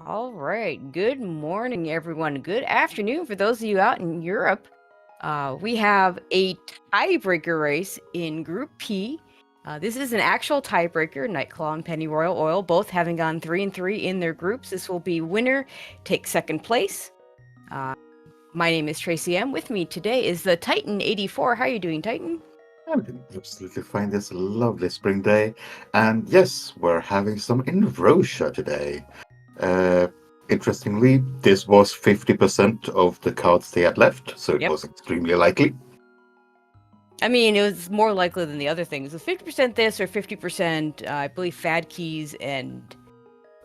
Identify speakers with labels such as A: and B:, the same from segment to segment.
A: All right. Good morning, everyone. Good afternoon for those of you out in Europe. We have a tiebreaker race in Group P. This is an actual tiebreaker. Nightcl4w and Pennyroyal Oil both having gone 3-3 in their groups. This will be winner takes second place. My name is Tracy M. With me today is the Titan 84. How are you doing, Titan?
B: I'm doing absolutely fine this lovely spring day. And yes, we're having some Invrosha today. Interestingly, this was 50% of the cards they had left, so it
A: Yep.
B: was extremely likely.
A: I mean, it was more likely than the other things. It was 50% this or 50%, I believe, Fad Keys and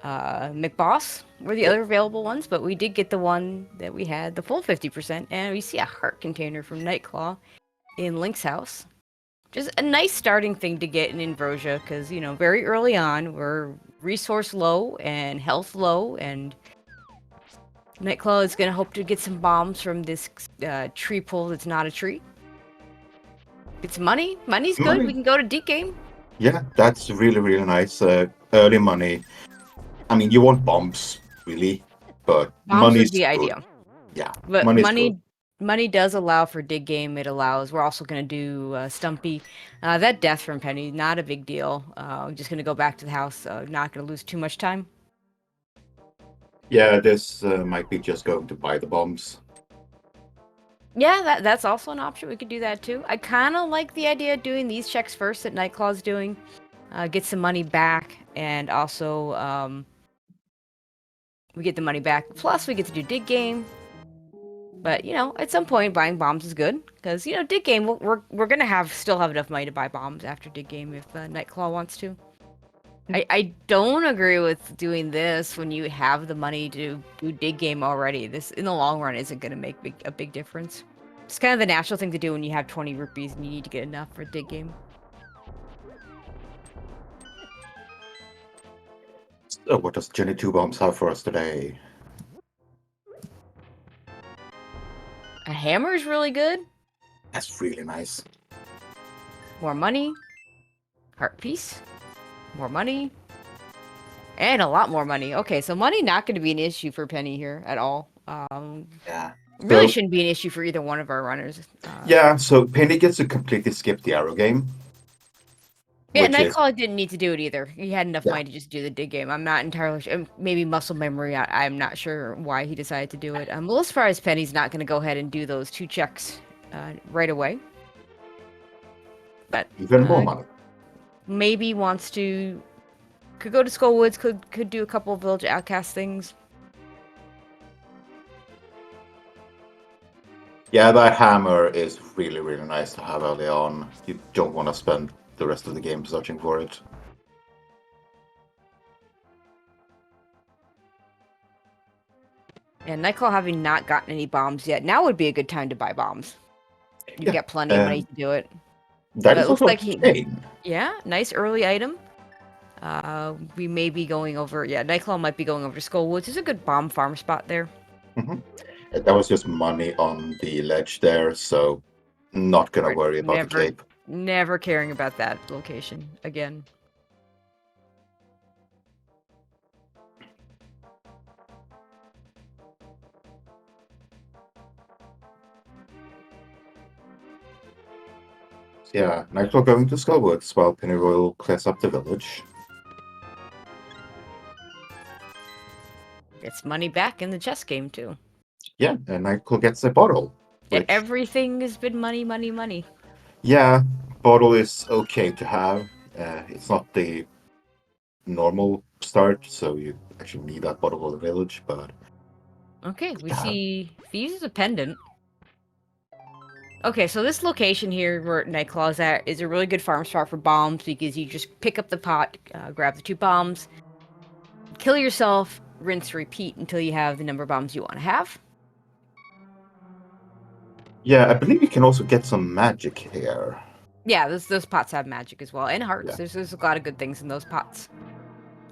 A: McBoss were the
B: Yep.
A: other available ones, but we did get the one that we had, the full 50%, and we see a heart container from Nightcl4w in Link's house. Just a nice starting thing to get in Invrosha, because, very early on, we're resource low and health low, and Nightcl4w is going to hope to get some bombs from this tree pull that's not a tree. It's money. Money's good.
B: Money.
A: We can go to deep game.
B: Yeah, that's really, really nice. Early money. I mean, you want bombs, really, but
A: Bombs would
B: money's
A: be
B: good.
A: ideal.
B: Yeah,
A: But
B: money's good.
A: money does allow for dig game. It allows. We're also going to do Stumpy. That death from Penny, not a big deal. I'm just going to go back to the house. Not going to lose too much time.
B: Yeah, this might be just going to buy the bombs.
A: Yeah, that's also an option. We could do that too. I kind of like the idea of doing these checks first that Nightcl4w's doing. Get some money back, and also we get the money back. Plus, we get to do dig game. But at some point, buying bombs is good because dig game. We're gonna still have enough money to buy bombs after dig game if Nightcl4w wants to. I don't agree with doing this when you have the money to do dig game already. This in the long run isn't gonna make a big difference. It's kind of the natural thing to do when you have 20 rupees and you need to get enough for dig game.
B: So what does Jenny 2 Bombs have for us today?
A: A hammer is really good.
B: That's really nice.
A: More money. Heart piece. More money. And a lot more money. Okay, so money not going to be an issue for Penny here at all.
B: Yeah.
A: Really
B: So,
A: shouldn't be an issue for either one of our runners.
B: yeah, so Penny gets to completely skip the arrow game.
A: Yeah,
B: Which is,
A: Nightcl4w didn't need to do it either. He had enough
B: yeah.
A: money to just do the dig game. I'm not entirely sure. Maybe muscle memory. I'm not sure why he decided to do it. Well, as far as Penny's not going to go ahead and do those 2 checks right away. But
B: Even more money.
A: maybe wants to. Could go to Skull Woods. Could do a couple of Village Outcast things.
B: Yeah, that hammer is really, really nice to have early on. You don't want to spend the rest of the game searching for it.
A: And Nightcl4w having not gotten any bombs yet, now would be a good time to buy bombs. You get plenty of money to do it.
B: That
A: But
B: is
A: it looks
B: also
A: like yeah, nice early item. We may be going over. Yeah, Nightcl4w might be going over to Skull Woods. There's a good bomb farm spot there.
B: That was just money on the ledge there, so not gonna worry about the cape.
A: Never caring about that location again.
B: Yeah, Nightcl4w going to Skullwoods while Pennyroyal clears up the village.
A: Gets money back in the chess game too.
B: Yeah, and Nightcl4w gets a bottle. Which,
A: everything has been money, money, money.
B: yeah, bottle is okay to have. It's not the normal start, so you actually need that bottle of the village, but...
A: Okay, we see Thieves is a pendant. Okay, so this location here where Nightcl4w's at is a really good farm spot for bombs because you just pick up the pot, grab the 2 bombs, kill yourself, rinse, repeat until you have the number of bombs you want to have.
B: Yeah, I believe you can also get some magic here.
A: Yeah, those pots have magic as well, and hearts.
B: Yeah.
A: There's a lot of good things in those pots.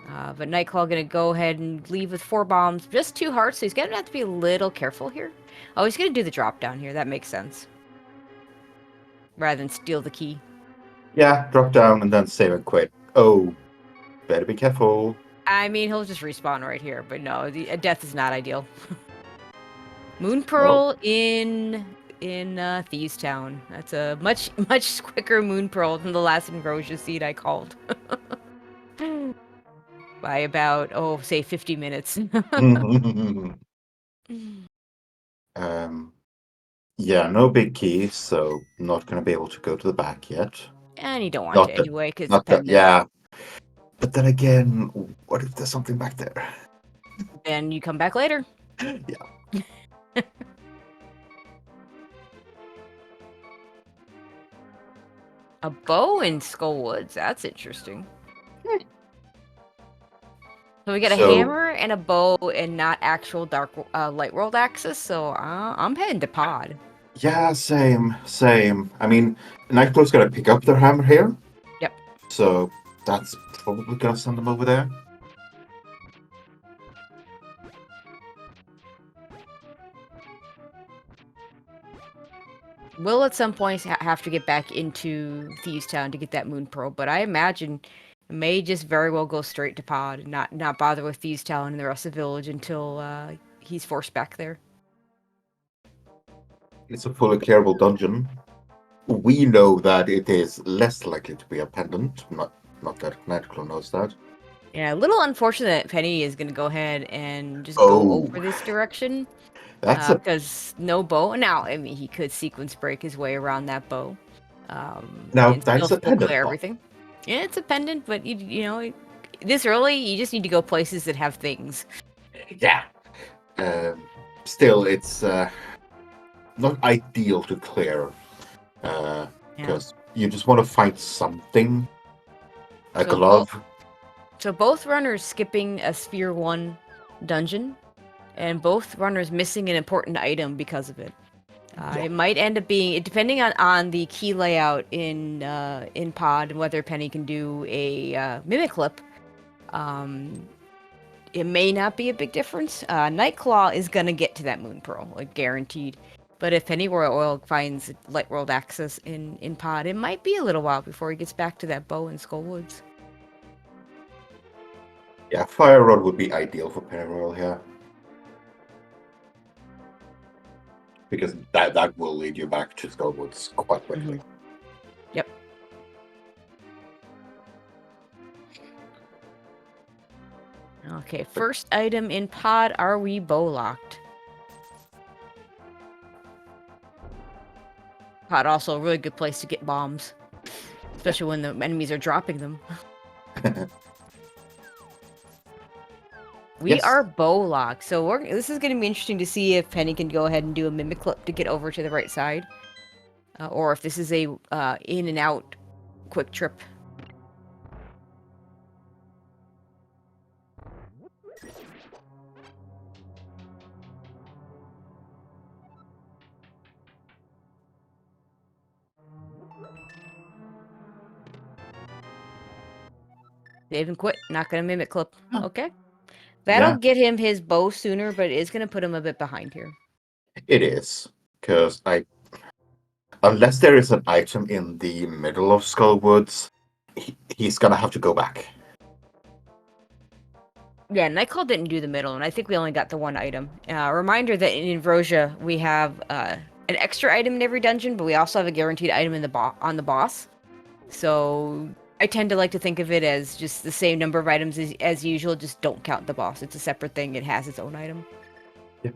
A: But Nightcl4w gonna go ahead and leave with 4 bombs, just 2 hearts, so he's gonna have to be a little careful here. Oh, he's gonna do the drop down here. That makes sense. Rather than steal the key.
B: Yeah, drop down and then save and quit. Oh, better be careful.
A: I mean, he'll just respawn right here, but no, death is not ideal. Moon
B: Well,
A: Pearl in Thieves Town. That's a much quicker Moon Pearl than the last Ambrosia seed I called. By about, say 50 minutes.
B: yeah, no big key, so not gonna be able to go to the back yet.
A: And you don't want to
B: Not that,
A: anyway, because it's
B: not that,
A: pendant.
B: yeah. But then again, what if there's something back there?
A: Then you come back later.
B: Yeah.
A: A bow in Skull Woods. That's interesting. So we got a
B: So
A: hammer and a bow and not actual dark light world access. So I'm heading to Pod.
B: yeah, same. I mean, Nightcl4w's gonna pick up their hammer here,
A: Yep.
B: so that's probably gonna send them over there.
A: We'll at some point have to get back into Thieves Town to get that Moon Pearl, but I imagine it may just very well go straight to Pod and not bother with Thieves Town and the rest of the village until he's forced back there.
B: It's a fully clearable dungeon. We know that it is less likely to be a pendant. Not that Nightcl4w knows that.
A: Yeah, a little unfortunate that Penny is gonna go ahead and just go
B: Oh,
A: over this direction.
B: that's a
A: Because no bow. Now, I mean, he could sequence break his way around that bow,
B: now
A: and
B: that's a
A: still
B: pendant
A: clear
B: box.
A: everything. Yeah, it's a pendant, but you know, this early, you just need to go places that have things.
B: Yeah. Still, it's not ideal to clear
A: Yeah.
B: because you just want to find something. A
A: So
B: glove.
A: both runners skipping a Sphere 1 dungeon, and both runners missing an important item because of it.
B: Yeah.
A: It might end up being, depending on the key layout in Pod and whether Penny can do a mimic clip. It may not be a big difference. Nightcl4w is gonna get to that Moon Pearl, like guaranteed. But if Penny Oil finds Light World access in Pod, it might be a little while before he gets back to that bow in Skull Woods.
B: Yeah, fire rod would be ideal for Pennyroyal here. Because that will lead you back to Skullwoods quite quickly.
A: Yep. Okay, first item in Pod, are we bow locked? Pod also a really good place to get bombs. Especially when the enemies are dropping them. We
B: Yes.
A: are bow locked, so this is going to be interesting to see if Penny can go ahead and do a mimic clip to get over to the right side, or if this is a in and out quick trip. Save and quit. Not going to mimic clip. Okay. That'll
B: Yeah,
A: get him his bow sooner, but it is going to put him a bit behind here.
B: it is. Because unless there is an item in the middle of Skullwoods, he's gonna have to go back.
A: Yeah, Nightcl4w didn't do the middle, and I think we only got the one item. Reminder that in Ambrosia, we have an extra item in every dungeon, but we also have a guaranteed item in on the boss. So I tend to like to think of it as just the same number of items as usual, just don't count the boss. It's a separate thing. It has its own item.
B: Yep.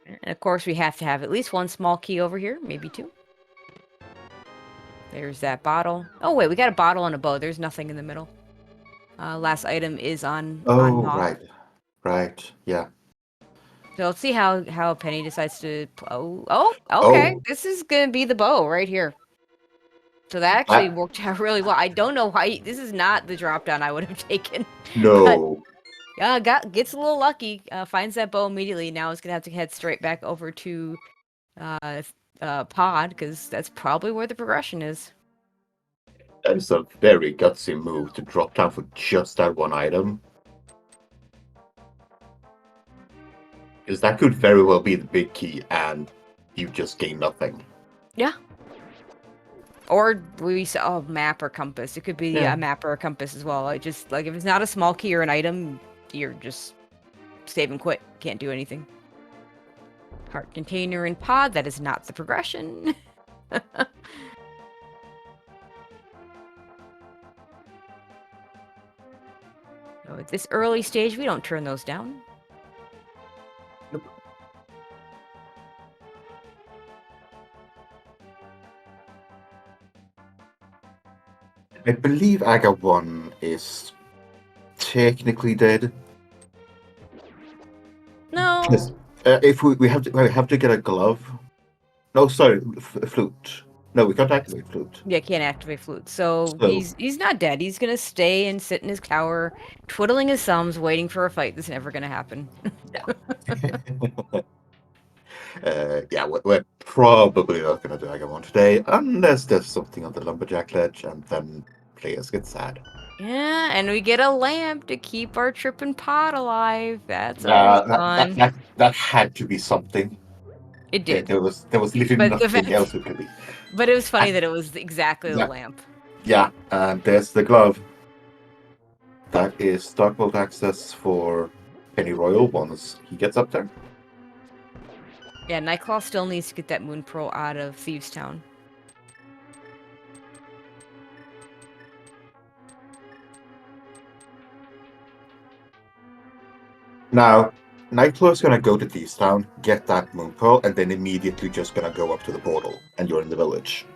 A: And of course, we have to have at least one small key over here, maybe two. There's that bottle. Oh, wait, we got a bottle and a bow. There's nothing in the middle. Last item is on
B: Oh,
A: Moth.
B: right, yeah.
A: So let's see how Penny decides to. Oh, okay.
B: Oh,
A: This is gonna be the bow right here. So that actually
B: that,
A: worked out really well. I don't know why this is not the drop down I would have taken, but
B: no.
A: gets a little lucky. Finds that bow immediately. Now it's gonna have to head straight back over to Pod because that's probably where the progression is.
B: That is a very gutsy move to drop down for just that one item. Because that could very well be the big key, and you just gain nothing.
A: Yeah. Or we saw a map or compass. It could be
B: Yeah.
A: a map or a compass as well. Like just like if it's not a small key or an item, you're just save and quit. Can't do anything. Heart container and pod. That is not the progression. So at this early stage, we don't turn those down.
B: Nope. I believe Aga 1 is technically dead.
A: No.
B: Yes. If we have to get a glove. No, sorry, flute. No, we can't activate flute.
A: Yeah, can't activate flute. So
B: So
A: he's not dead. He's gonna stay and sit in his tower, twiddling his thumbs, waiting for a fight that's never gonna happen.
B: yeah, we're probably not going to do Aga 1 today, unless there's something on the lumberjack ledge, and then players get sad.
A: Yeah, and we get a lamp to keep our tripping pot alive. That's always fun.
B: That had to be something.
A: It did.
B: There was literally
A: But the
B: nothing
A: fact,
B: else it could be.
A: but it was funny
B: And,
A: that it was exactly the
B: yeah,
A: lamp.
B: yeah, and there's the glove. That is Darkbolt access for Penny Royal once he gets up there.
A: Yeah, Nightcl4w still needs to get that moon pearl out of Thieves Town.
B: Now, Nightcl4w is going to go to Thieves Town, get that moon pearl, and then immediately just going to go up to the portal, and you're in the village.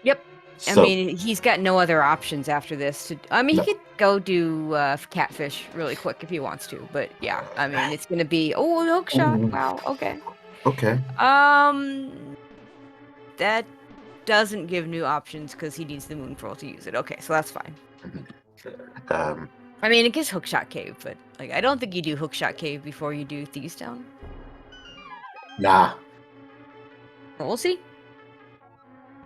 A: Yep. I
B: So,
A: mean, he's got no other options after this. He
B: no.
A: could go do catfish really quick if he wants to, but yeah, I mean, it's gonna be an hook shot.
B: Ooh,
A: Wow. Okay.
B: okay.
A: That doesn't give new options because he needs the moon pearl to use it. Okay, so that's fine.
B: Um,
A: I mean, it gives hookshot cave, but like, I don't think you do hookshot cave before you do Thieves Town.
B: nah.
A: But we'll see.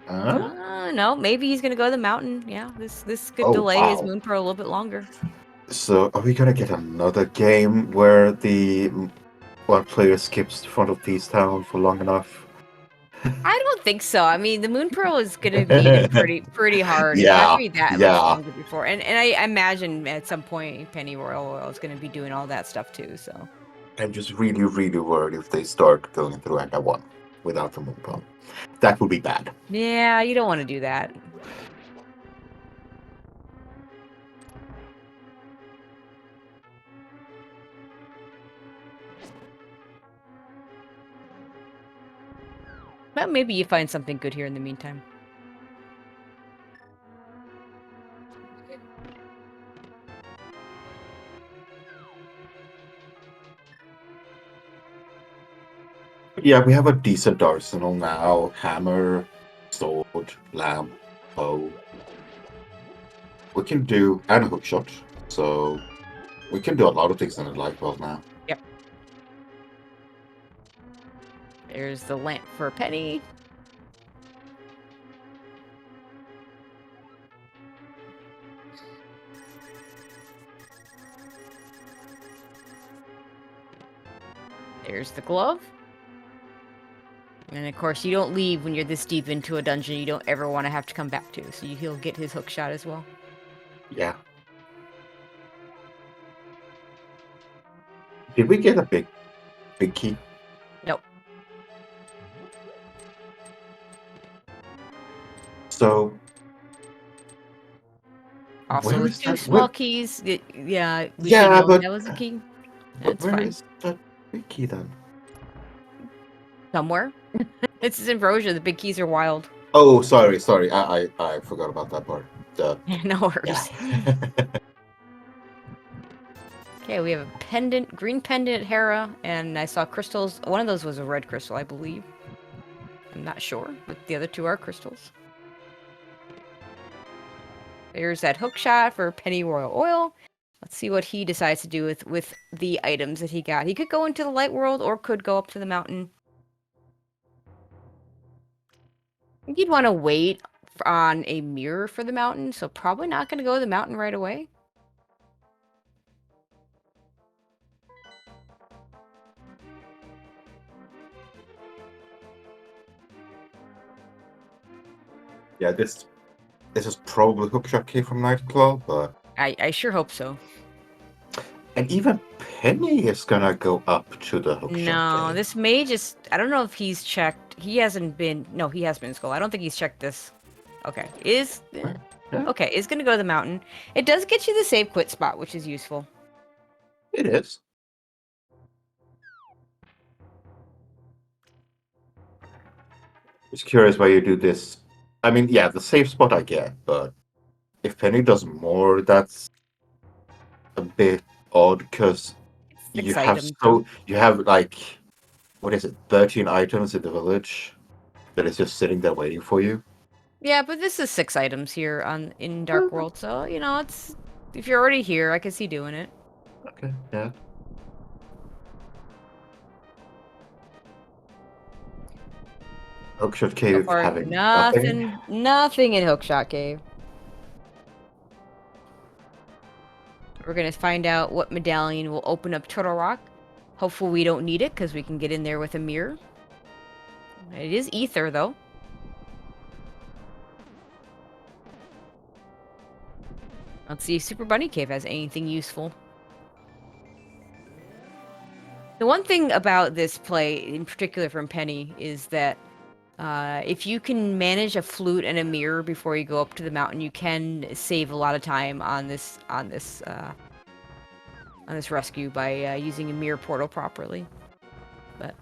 B: Huh?
A: No, maybe he's gonna go to the mountain. Yeah, this could
B: Oh,
A: delay his
B: wow.
A: moon pearl a little bit longer.
B: So, are we going to get another game where the one player skips the front of Thieves Town for long enough?
A: I don't think so. I mean, the moon pearl is gonna need him pretty hard. It's not
B: Yeah,
A: gonna be that much
B: yeah.
A: longer before. And I imagine at some point Penny Royal Oil is gonna be doing all that stuff too. So
B: I'm just really, really worried if they start going through Anga 1 without the moon pearl. That would be bad.
A: yeah, you don't want to do that. But maybe you find something good here in the meantime.
B: Yeah, we have a decent arsenal now. Hammer, sword, lamp, bow. We can do, and a hookshot. So, we can do a lot of things in the light world now.
A: Yep. There's the lamp for Penny. There's the glove. And of course, you don't leave when you're this deep into a dungeon you don't ever want to have to come back to. So he'll get his hook shot as well.
B: Yeah. Did we get a big key?
A: Nope.
B: So,
A: Also,
B: where
A: with
B: is
A: two
B: that?
A: small keys, yeah, we should
B: Yeah,
A: know
B: but
A: that was a key.
B: but
A: That's
B: where
A: fine.
B: is that big key then?
A: Somewhere. It's in Ambrosia. The big keys are wild.
B: Oh, sorry. I forgot about that part.
A: No
B: Yeah.
A: worries. Okay, we have a pendant, green pendant at Hera, and I saw crystals. One of those was a red crystal, I believe. I'm not sure, but the other two are crystals. There's that hook shot for Penny Royal Oil. Let's see what he decides to do with the items that he got. He could go into the light world or could go up to the mountain. I think you'd want to wait on a mirror for the mountain, so probably not going to go to the mountain right away.
B: Yeah, this is probably Hookshot Cave from Nightcl4w, but
A: I sure hope so.
B: and even Penny is gonna go up to the Hookshot
A: No,
B: Cave.
A: this may just. I don't know if he's checked. He hasn't been. No, he has been in school. I don't think he's checked this. Okay,
B: Yeah,
A: okay, is gonna go to the mountain. It does get you the save quit spot, which is useful.
B: it is. Just curious why you do this. I mean, yeah, the safe spot I get, but if Penny does more, that's a bit odd because
A: Six items.
B: you have like what is it, 13 items in the village that is just sitting there waiting for you.
A: Yeah, but this is 6 items here in Dark
B: Mhm.
A: World, so you know it's. If you're already here, I can see doing it.
B: Okay, yeah. Oakshot
A: So
B: Cave
A: far,
B: having nothing.
A: nothing in Hookshot Cave. We're gonna find out what medallion will open up Turtle Rock. Hopefully we don't need it, because we can get in there with a mirror. It is ether, though. Let's see if Super Bunny Cave has anything useful. The one thing about this play, in particular from Penny, is that if you can manage a flute and a mirror before you go up to the mountain, you can save a lot of time on this rescue by using a mirror portal properly. But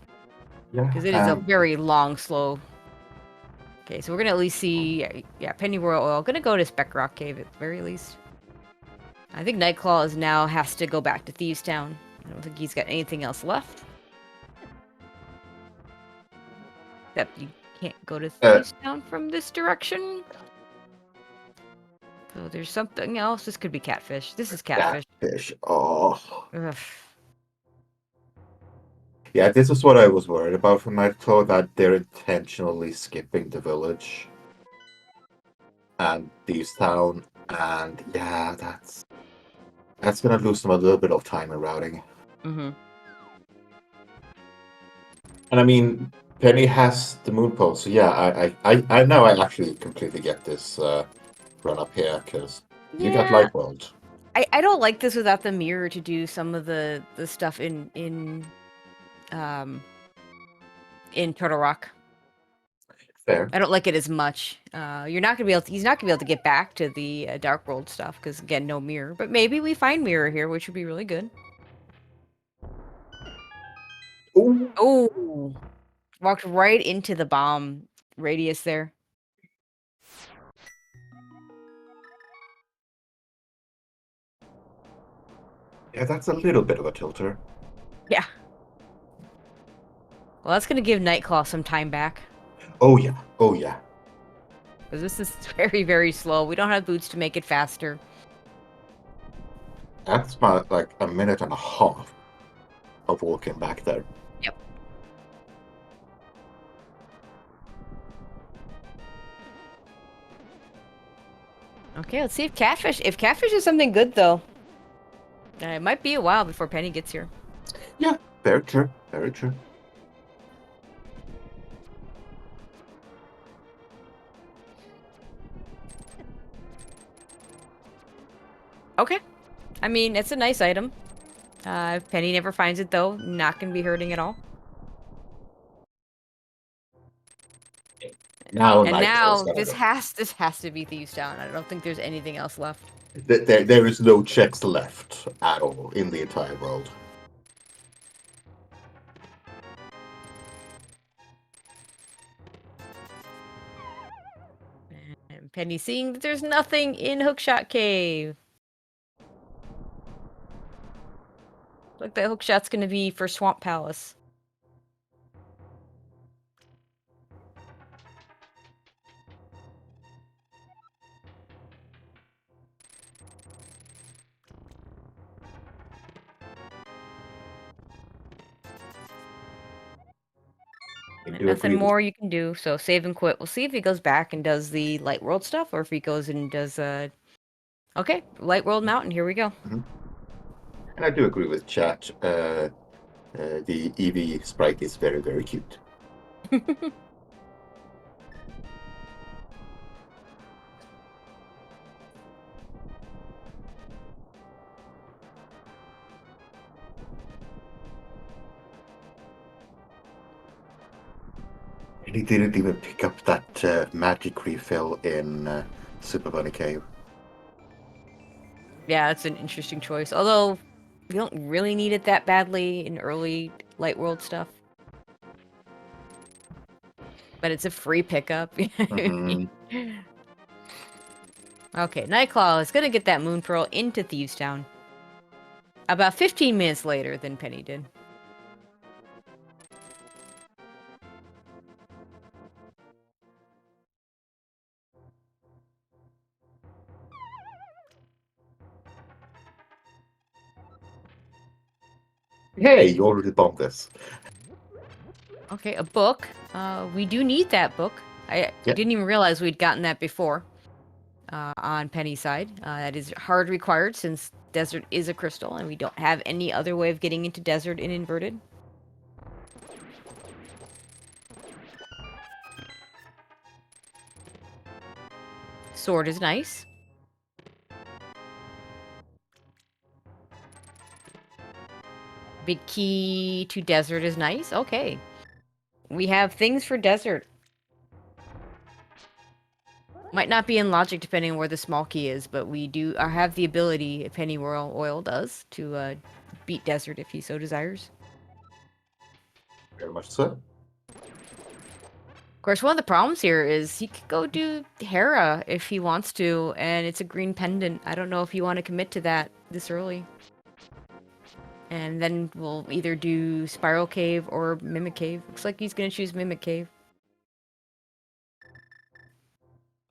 B: Yeah,
A: because it is a very long, slow. Okay, so we're gonna at least see, yeah, Penny Royal Oil. Gonna go to Speck Rock Cave at the very least. I think Nightcl4w is now has to go back to Thieves Town. I don't think he's got anything else left. Except you can't go to Thieves Town from this direction. So there's something else. This could be catfish. This is catfish.
B: catfish. Oh,
A: Ugh.
B: yeah. This is what I was worried about from Nightcl4w, that they're intentionally skipping the village and Thieves Town, and yeah, that's gonna lose them a little bit of time in routing.
A: Mm-hmm.
B: And I mean, Penny has the moon pole, so yeah, I know I actually completely get this run up here because you got
A: Yeah,
B: Light World.
A: I don't like this without the mirror to do some of the stuff um in Turtle Rock.
B: Fair.
A: I don't like it as much. You're not gonna be able to, he's not gonna be able to get back to the Dark World stuff because again, no mirror. But maybe we find mirror here, which would be really good.
B: Ooh.
A: Oh, walked right into the bomb radius there.
B: Yeah, that's a little bit of a tilter.
A: Yeah. Well, that's gonna give Nightcl4w some time back
B: Oh yeah, oh yeah.
A: because this is very, very slow. We don't have boots to make it faster.
B: That's about like a minute and a half of walking back there.
A: Yep. Okay, let's see if catfish. If catfish is something good though, it might be a while before Penny gets here.
B: Yeah, very true, very true.
A: Okay. I mean, it's a nice item. If Penny never finds it though, not gonna be hurting at all.
B: Now
A: And
B: Nightcl4w's
A: now
B: gonna
A: this
B: go.
A: has to be Thieves Town. I don't think there's anything else left.
B: There is no checks left at all in the entire world.
A: And Penny seeing that there's nothing in Hookshot Cave. Look, that Hookshot's gonna be for Swamp Palace.
B: I
A: And
B: do
A: nothing
B: agree with.
A: more you can do. So save and quit. We'll see if he goes back and does the Light World stuff, or if he goes and does Okay, Light World Mountain. Here we go.
B: Mhm. And I do agree with chat. The Eevee sprite is very, very cute. And he didn't even pick up that magic refill in Super Bunny Cave.
A: Yeah, it's an interesting choice. Although, we don't really need it that badly in early Light World stuff. But it's a free pickup.
B: Mm-hmm.
A: Okay, Nightcl4w is gonna get that Moon Pearl into Thieves Town. About 15 minutes later than Penny did.
B: Hey, you already bombed this.
A: Okay, a book. We do need that book. I didn't even realize we'd gotten that before. On Penny's side. That is hard required since desert is a crystal and we don't have any other way of getting into desert in inverted. Sword is nice. Big key to desert is nice. Okay. We have things for desert. Might not be in logic depending on where the small key is, but we do have the ability, Penny Oil does, to beat desert if he so desires.
B: Very much so.
A: Of course, one of the problems here is he could go do Hera if he wants to, and it's a green pendant. I don't know if you want to commit to that this early. And then we'll either do Spiral Cave or Mimic Cave. Looks like he's going to choose Mimic Cave.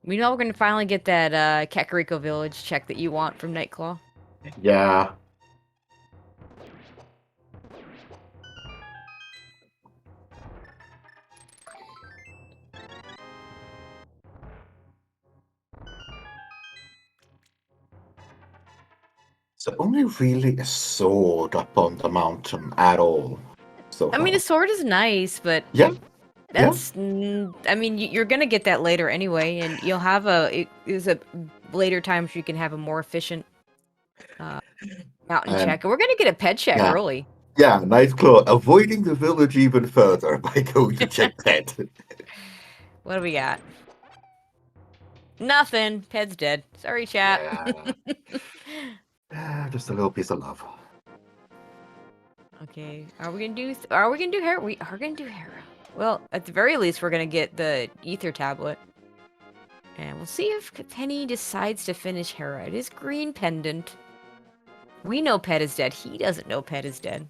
A: We know we're going to finally get that Kakariko Village check that you want from Nightcl4w.
B: Yeah. So only really a sword up on the mountain at all so
A: I
B: far.
A: mean, a sword is nice, but
B: Yeah.
A: that's... I mean, you're going to get that later anyway, and you'll have there's a later times where you can have a more efficient mountain check. And we're going to get a pet check
B: Yeah.
A: early.
B: Yeah, Nightcl4w avoiding the village even further by going to check pet.
A: What do we got? Nothing. Ped's dead. Sorry, chat.
B: Just a little piece of love.
A: Okay, are we gonna do Hera? We are gonna do Hera. Well, at the very least, we're gonna get the Ether Tablet. And we'll see if Penny decides to finish Hera. It is green pendant. We know Pet is dead. He doesn't know Pet is dead.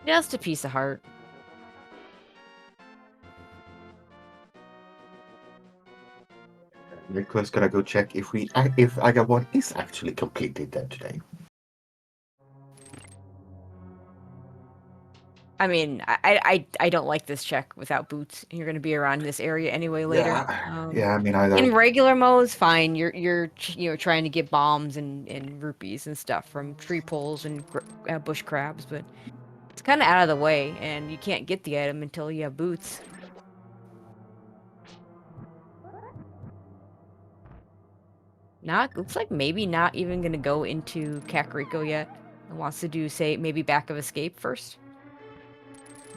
A: Just a piece of heart.
B: Nicholas gonna go check if Aga 1 is actually completely dead today.
A: I mean, I don't like this check without boots. You're gonna be around this area anyway later.
B: Yeah, I mean, I don't.
A: In regular modes, fine. You're trying to get bombs and rupees and stuff from tree poles and bush crabs, but it's kind of out of the way, and you can't get the item until you have boots. Looks like maybe not even gonna go into Kakariko yet. It wants to do, say, maybe Back of Escape first.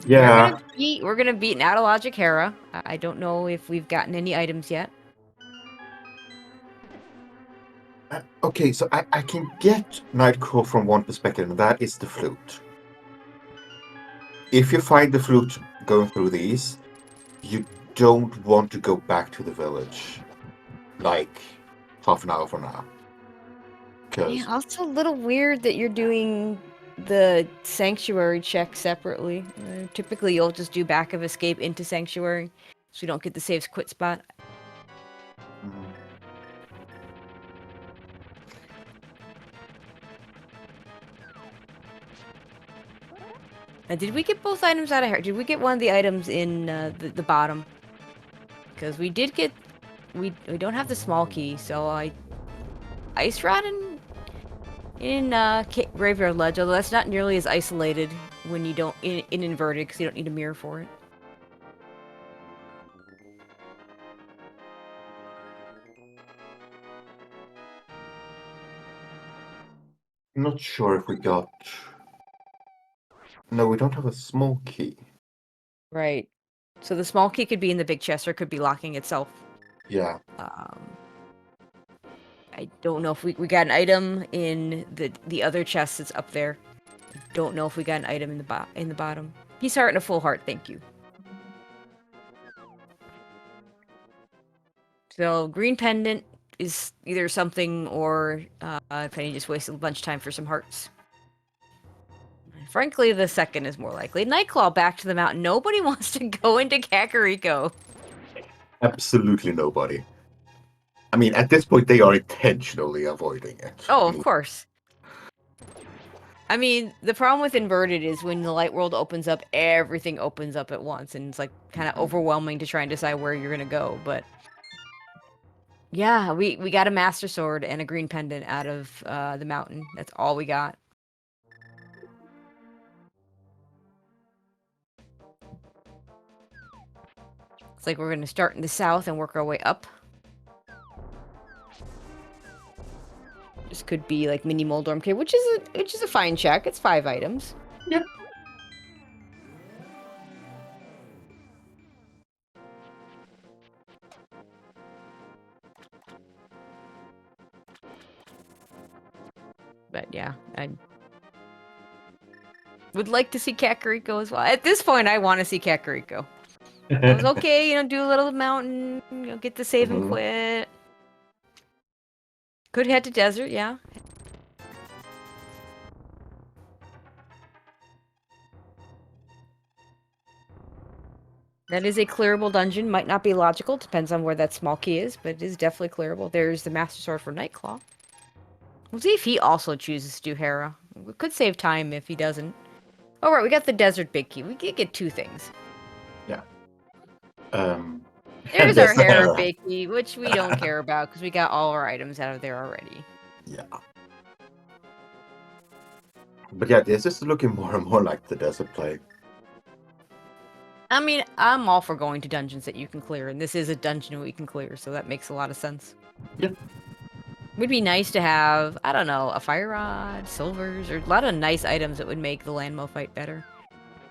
B: Yeah.
A: We're gonna beat an out-of-logic Hera. I don't know if we've gotten any items yet.
B: Okay, so I can get Nightcl4w from one perspective, and that is the flute. If you find the flute going through these, you don't want to go back to the village like half an hour from now.
A: Yeah, also a little weird that you're doing the Sanctuary check separately. Typically, you'll just do Back of Escape into Sanctuary, so you don't get the saves quit spot. Did we get both items out of here? Did we get one of the items in the bottom? Because we did get... We don't have the small key, so Ice Rod in Graveyard Ledge, although that's not nearly as isolated when you don't... in Inverted, because you don't need a mirror for it.
B: I'm not sure if we got... No, we don't have a small key.
A: Right. So the small key could be in the big chest or could be locking itself.
B: Yeah.
A: I don't know if we got an item in the other chest that's up there. Don't know if we got an item in the bottom. Peace heart and a full heart, thank you. So green pendant is either something or Penny just wasted a bunch of time for some hearts. Frankly, the second is more likely. Nightcl4w back to the mountain. Nobody wants to go into Kakariko.
B: Absolutely nobody. I mean, at this point, they are intentionally avoiding it.
A: Oh, of course. I mean, the problem with inverted is when the light world opens up, everything opens up at once, and it's like kind of overwhelming to try and decide where you're gonna go. But yeah, we got a master sword and a green pendant out of the mountain. That's all we got. It's like we're gonna start in the south and work our way up. This could be like mini Moldorm Cave, which is a fine check. It's 5 items.
B: Yep.
A: But yeah, I would like to see Kakariko as well. At this point, I want to see Kakariko. I was okay, do a little mountain, get to save and quit. Could head to desert, yeah. That is a clearable dungeon. Might not be logical, depends on where that small key is, but it is definitely clearable. There's the Master Sword for Nightcl4w. We'll see if he also chooses to do Hera. We could save time if he doesn't. Oh, right, we got the desert big key. We could get 2 things.
B: Yeah.
A: There's our Hera big key, which we don't care about because we got all our items out of there already.
B: Yeah. But yeah, this is looking more and more like the desert play.
A: I mean, I'm all for going to dungeons that you can clear, and this is a dungeon we can clear, so that makes a lot of sense.
B: Yeah.
A: Would be nice to have, I don't know, a fire rod, silvers, or a lot of nice items that would make the Landmo fight better.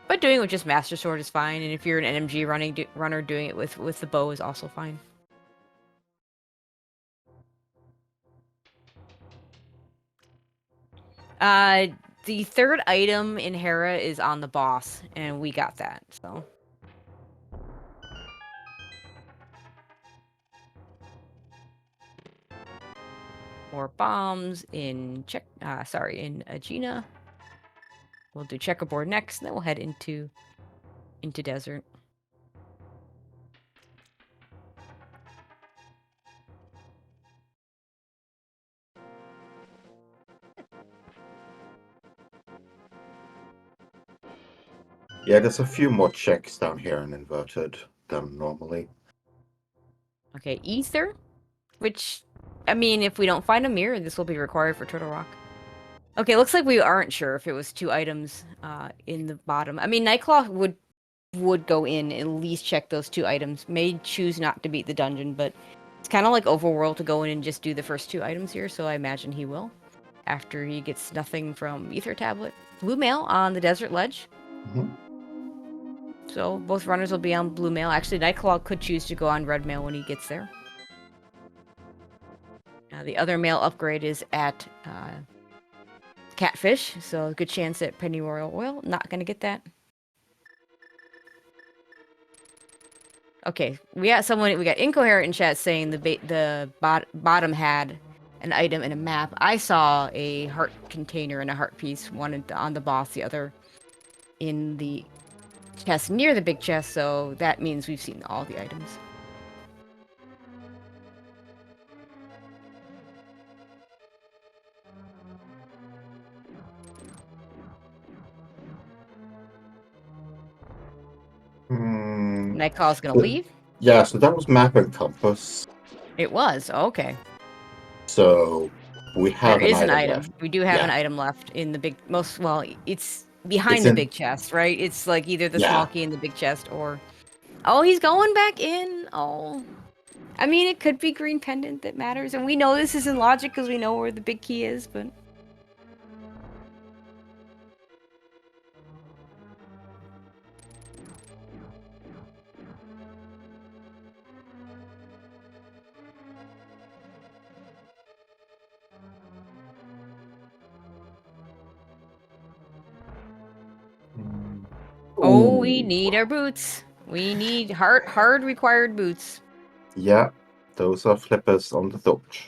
A: But doing it with just Master Sword is fine, and if you're an NMG runner, doing it with the bow is also fine. The third item in Hera is on the boss, and we got that, so... More bombs in in Agena. We'll do checkerboard next, and then we'll head into desert.
B: Yeah, there's a few more checks down here in inverted than normally.
A: Okay, ether, which, I mean, if we don't find a mirror, this will be required for Turtle Rock. Okay, looks like we aren't sure if it was 2 items in the bottom. I mean, Nightcl4w would go in and at least check those 2 items. May choose not to beat the dungeon, but it's kind of like Overworld to go in and just do the first 2 items here, so I imagine he will. After he gets nothing from Ether Tablet. Blue Mail on the Desert Ledge. So both runners will be on Blue Mail. Actually, Nightcl4w could choose to go on Red Mail when he gets there. The other mail upgrade is at Catfish, so a good chance at Pennyroyal Oil. Not gonna get that. Okay, we got Incoherent in chat saying the bottom had an item and a map. I saw a heart container and a heart piece, one on the boss, the other in the chest near the big chest, so that means we've seen all the items. Nightcl4w's gonna leave?
B: Yeah, so that was map and compass.
A: It was, okay.
B: So we have
A: there is an item
B: left.
A: We do have an item left in the big it's behind the big chest, right? It's like either the small key in the big chest or he's going back in. I mean, it could be green pendant that matters, and we know this isn't logic because we know where the big key is, but Oh, we
B: Ooh.
A: need our boots. We need hard required boots.
B: Yeah, those are flippers on the torch.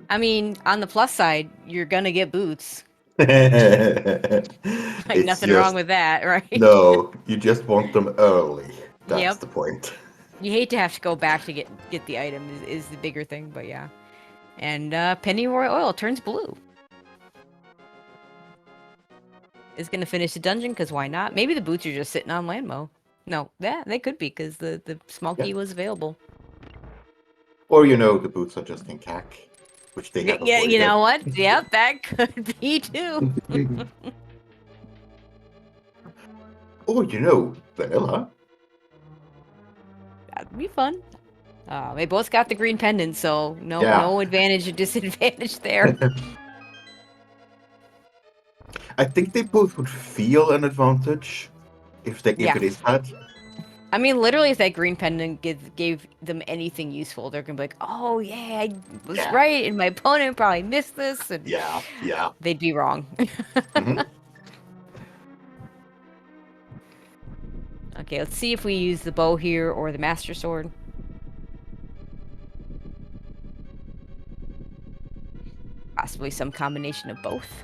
A: I mean, on the plus side, you're gonna get boots. Like
B: It's
A: nothing wrong
B: just
A: with that, right?
B: no, you just want them early. That's
A: Yep.
B: the point.
A: You hate to have to go back to get the item is the bigger thing, but yeah. And pennyroyal oil turns blue. Is gonna finish the dungeon because why not? Maybe the boots are just sitting on Landmo. No, yeah, they could be because the small
B: Yeah.
A: key was available.
B: Or the boots are just in CAC, which they have
A: Yeah, you
B: avoided.
A: know what? Yep, that could be too.
B: Or vanilla.
A: That'd be fun. They both got the green pendant, so no
B: Yeah.
A: no advantage or disadvantage there.
B: I think they both would feel an advantage if
A: Yeah.
B: it is that.
A: I mean, literally, if that green pendant gave them anything useful, they're gonna be like, "Oh yeah, I was
B: Yeah.
A: right, and my opponent probably missed this," and
B: Yeah.
A: they'd be wrong.
B: Hmm.
A: Okay, let's see if we use the bow here or the master sword. Possibly some combination of both.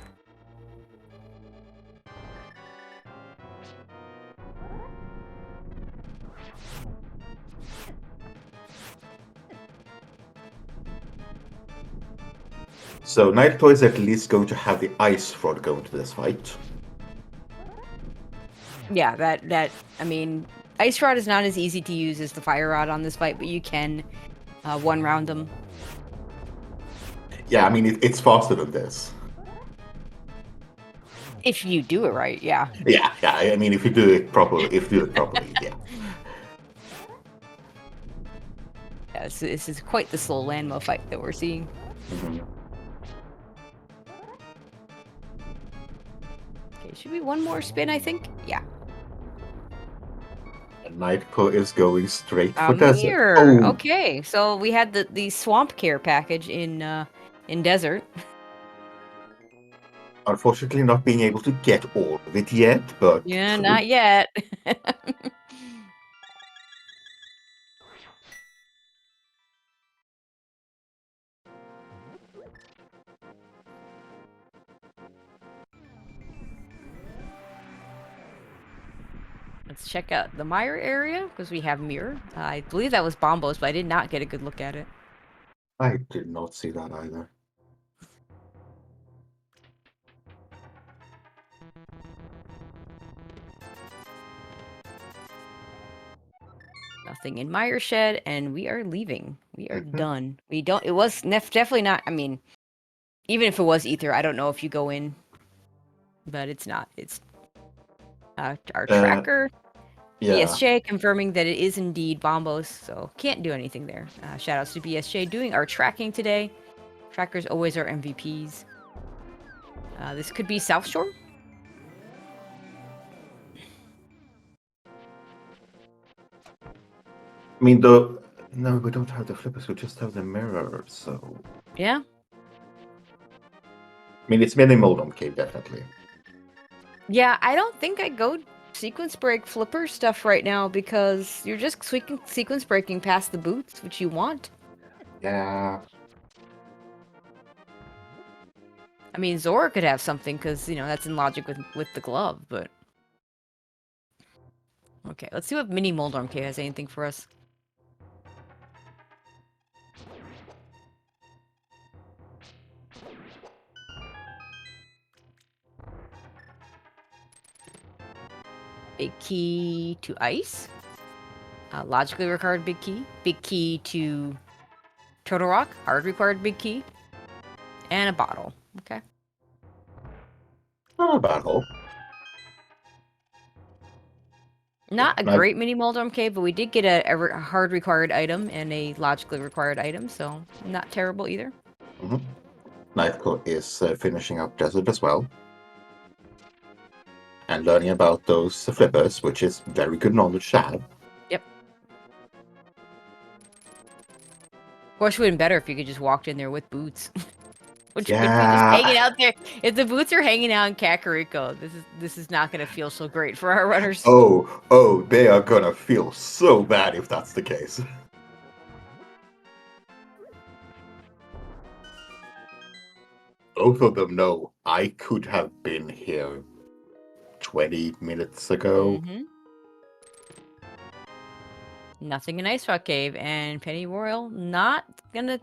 B: So Nightcl4w is at least going to have the ice rod go into this fight.
A: Yeah, that I mean, ice rod is not as easy to use as the fire rod on this fight, but you can one round them.
B: Yeah, I mean it's faster than this.
A: If you do it right, yeah.
B: Yeah. I mean if you do it properly, yeah.
A: Yeah, this is quite the slow Landmo fight that we're seeing.
B: Mhm.
A: Okay, should be one more spin, I think? Yeah.
B: And Nightcl4w is going straight
A: A
B: for desert.
A: mirror.
B: Oh,
A: Okay, so we had the swamp care package in desert.
B: unfortunately not being able to get all of it yet, but
A: Yeah, not yet. Let's check out the mire area because we have mirror. I believe that was Bombos, but I did not get a good look at it.
B: I did not see that either.
A: Nothing in mire shed, and we are leaving. We are
B: Mhm.
A: done. We don't. It was definitely not. I mean, even if it was ether, I don't know if you go in, but it's not. It's our tracker.
B: Yeah.
A: BSJ confirming that it is indeed Bombos, so can't do anything there. Shoutouts to BSJ doing our tracking today. Trackers always are MVPs. This could be South Shore.
B: I mean, no, we don't have the flippers. We just have the mirror. So,
A: Yeah.
B: I mean, it's minimal on Cave, definitely.
A: Yeah, I don't think I go sequence break flipper stuff right now because you're just sequence breaking past the boots, which you want.
B: Yeah.
A: I mean, Zora could have something because that's in logic with the glove, but okay. Let's see what Mini Moldorm K has anything for us. Big key to ice. Logically required big key. Big key to Turtle Rock. Hard required big key. And a bottle. Okay.
B: Not a bad hole.
A: Not a
B: Yeah,
A: great mini Moldorm cave, but we did get a hard required item and a logically required item, so not terrible either.
B: Nightcl4w is finishing up desert as well. And learning about those flippers, which is very good knowledge to have.
A: Yep. Of course, it would have been better if you could just walked in there with boots. Which would be just hanging
B: Yeah.
A: out there. If the boots are hanging out in Kakariko, this is not gonna feel so great for our runners.
B: Oh, they are gonna feel so bad if that's the case. Both of them know I could have been here 20 minutes ago.
A: Mm-hmm. Nothing in Ice Rock Cave, and Penny Royal not gonna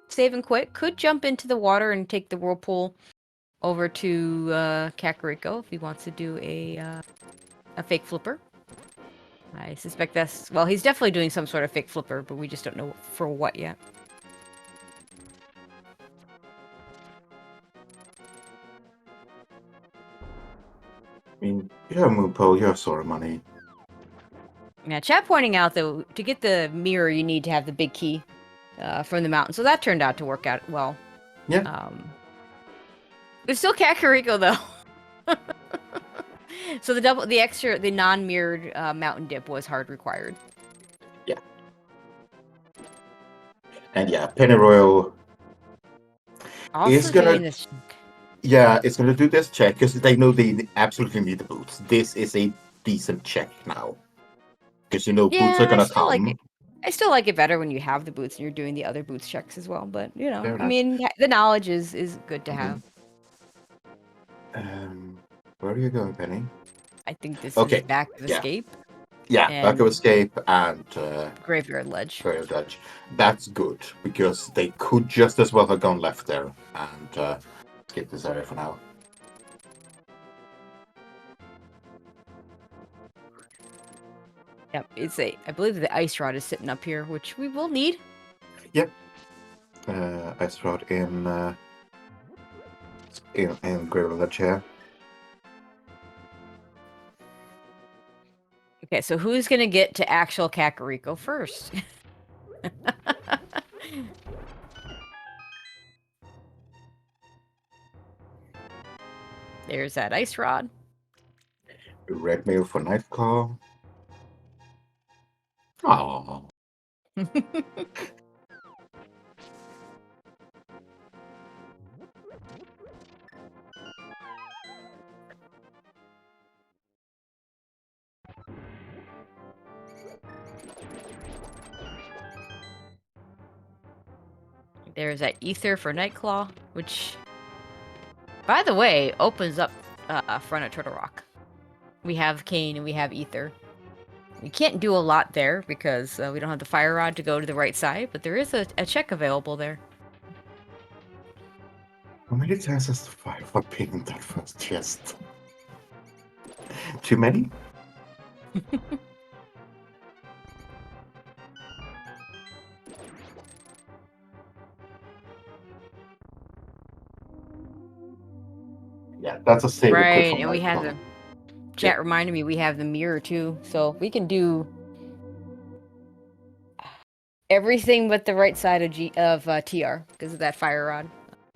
A: save and quit. Could jump into the water and take the whirlpool over to Kakariko if he wants to do a fake flipper. I suspect that's well, he's definitely doing some sort of fake flipper, but we just don't know for what yet.
B: I mean, you have Moonpole, you have Sora money.
A: Yeah, chat pointing out though, to get the mirror, you need to have the big key from the mountain. So that turned out to work out well.
B: Yeah.
A: There's still Kakariko though. So the non-mirrored mountain dip was hard required.
B: Yeah. And yeah, Pennyroyal
A: Also
B: is gonna.
A: doing this.
B: Yeah, it's gonna do this check because they know they absolutely need the boots. This is a decent check now. Because you know boots are
A: Yeah,
B: gonna come.
A: I still like it better when you have the boots and you're doing the other boots checks as well. But you know,
B: Fair
A: I
B: enough.
A: mean, the knowledge is good to have.
B: Where are you going, Penny?
A: I think this
B: Okay,
A: is Back of
B: yeah.
A: Escape
B: Yeah, Back of
A: and
B: Escape and
A: Graveyard Ledge.
B: Trail Dodge. That's good because they could just as well have gone left there and skip this area for now.
A: Yep, I believe the ice rod is sitting up here, which we will need.
B: Yep. Ice Rod in Gravel Ledge here.
A: Okay, so who's gonna get to actual Kakariko first? There's that ice rod.
B: Red mail for Nightcl4w. Oh.
A: There's that ether for Nightcl4w, which, by the way, opens up front of Turtle Rock. We have Cane and we have ether. We can't do a lot there because we don't have the fire rod to go to the right side, but there is a check available there.
B: How many times has the Firefly been in that first chest? Too many? Yeah, that's a save and quit
A: Right,
B: from
A: and we have
B: Nightcl4w.
A: the chat reminded me we have the mirror too, so we can do everything but the right side of TR because of that fire rod.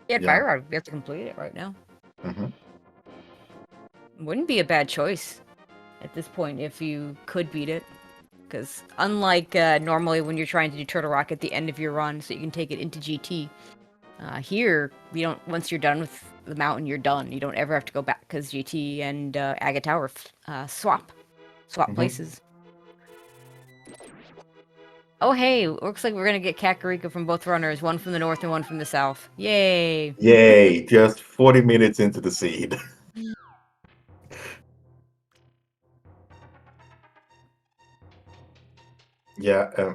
A: Yeah, fire rod. We have to complete it right now.
B: Mm-hmm.
A: Wouldn't be a bad choice at this point if you could beat it, because unlike normally when you're trying to do Turtle Rock at the end of your run, so you can take it into GT. Here, we don't. Once you're done with the mountain, you're done. You don't ever have to go back because GT and Aga Tower swap places. Oh hey, looks like we're gonna get Kakariko from both runners, one from the north and one from the south. Yay!
B: Yay! Just 40 minutes into the seed. Yeah,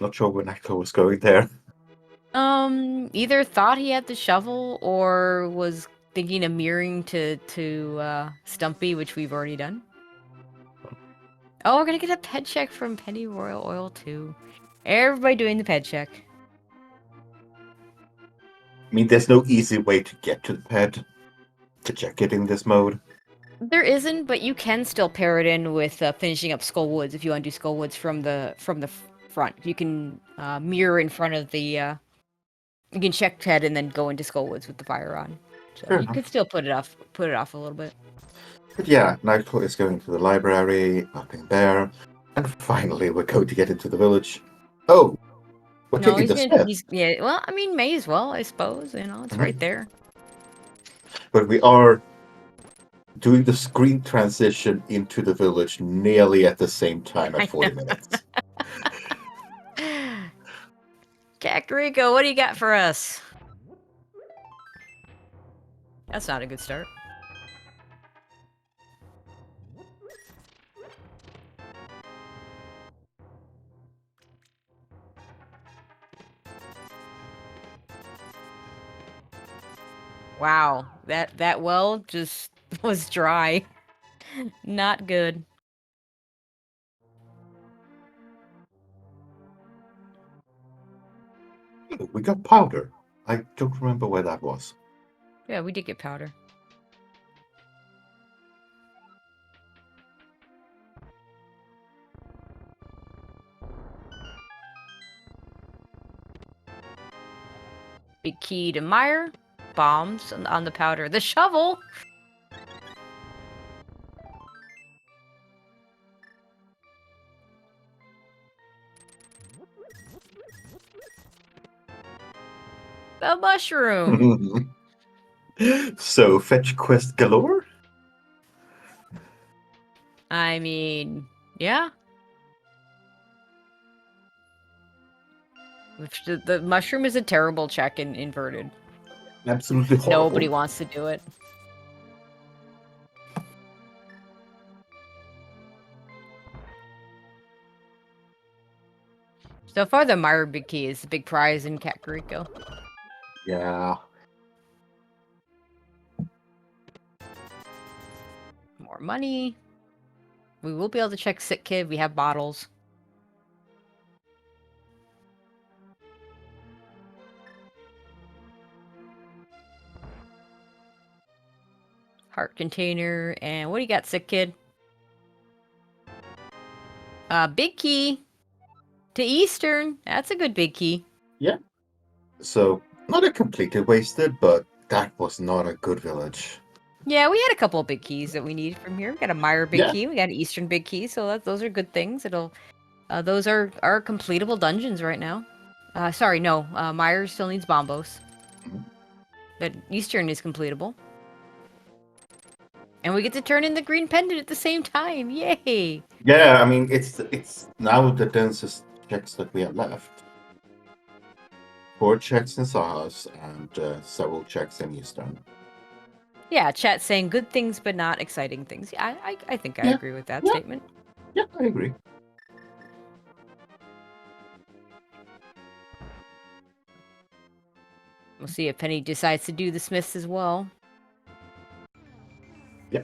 B: not sure where Nightcl4w was going there.
A: Either thought he had the shovel or was thinking of mirroring to Stumpy, which we've already done. Oh, we're gonna get a ped check from Penny Royal Oil too. Everybody doing the ped check.
B: I mean, there's no easy way to get to the ped to check it in this mode.
A: There isn't, but you can still pair it in with finishing up Skull Woods if you want to do Skull Woods from the front. You can mirror in front of the. You can check ped and then go into Skull Woods with the fire on. So
B: Fair
A: you
B: enough.
A: could still put it off a little bit.
B: But yeah, Nightcl4w is going to the library, nothing there. And finally, we're going to get into the village. Oh! We're
A: No,
B: taking
A: he's
B: the
A: gonna.
B: Smith,
A: He's yeah. Well, I mean, may as well, I suppose. You know, it's right there.
B: but we are doing the screen transition into the village nearly at the same time at
A: I know.
B: 40 minutes.
A: Kakariko, what do you got for us? That's not a good start. Wow, that well just was dry. Not good.
B: We got powder. I don't remember where that was.
A: Yeah, we did get powder. Big key to Meyer. Bombs on the powder. The shovel! The mushroom!
B: So, fetch quest galore?
A: I mean, yeah. The mushroom is a terrible check in inverted.
B: Absolutely horrible.
A: Nobody wants to do it. So far, the Meyer big key is the big prize in Kakariko.
B: Yeah.
A: More money. We will be able to check Sick Kid. We have bottles. Heart container. And what do you got, Sick Kid? Big key to Eastern. That's a good big key.
B: Yeah. So, not a completely wasted, but that was not a good village.
A: Yeah, we had a couple of big keys that we needed from here. We got a Meyer big
B: Yeah.
A: key. We got an Eastern big key. So those are good things. Those are completable dungeons right now. Sorry, no. Meyer still needs bombos.
B: Mhm.
A: But Eastern is completable. And we get to turn in the green pendant at the same time. Yay!
B: Yeah, I mean, it's now the densest checks that we have left. 4 checks in Sahas and several checks in Eastern.
A: Yeah, chat saying good things but not exciting things. Yeah, I think I
B: Yeah,
A: agree with that
B: yeah.
A: statement.
B: Yeah, I agree.
A: We'll see if Penny decides to do the Smiths as well.
B: Yeah.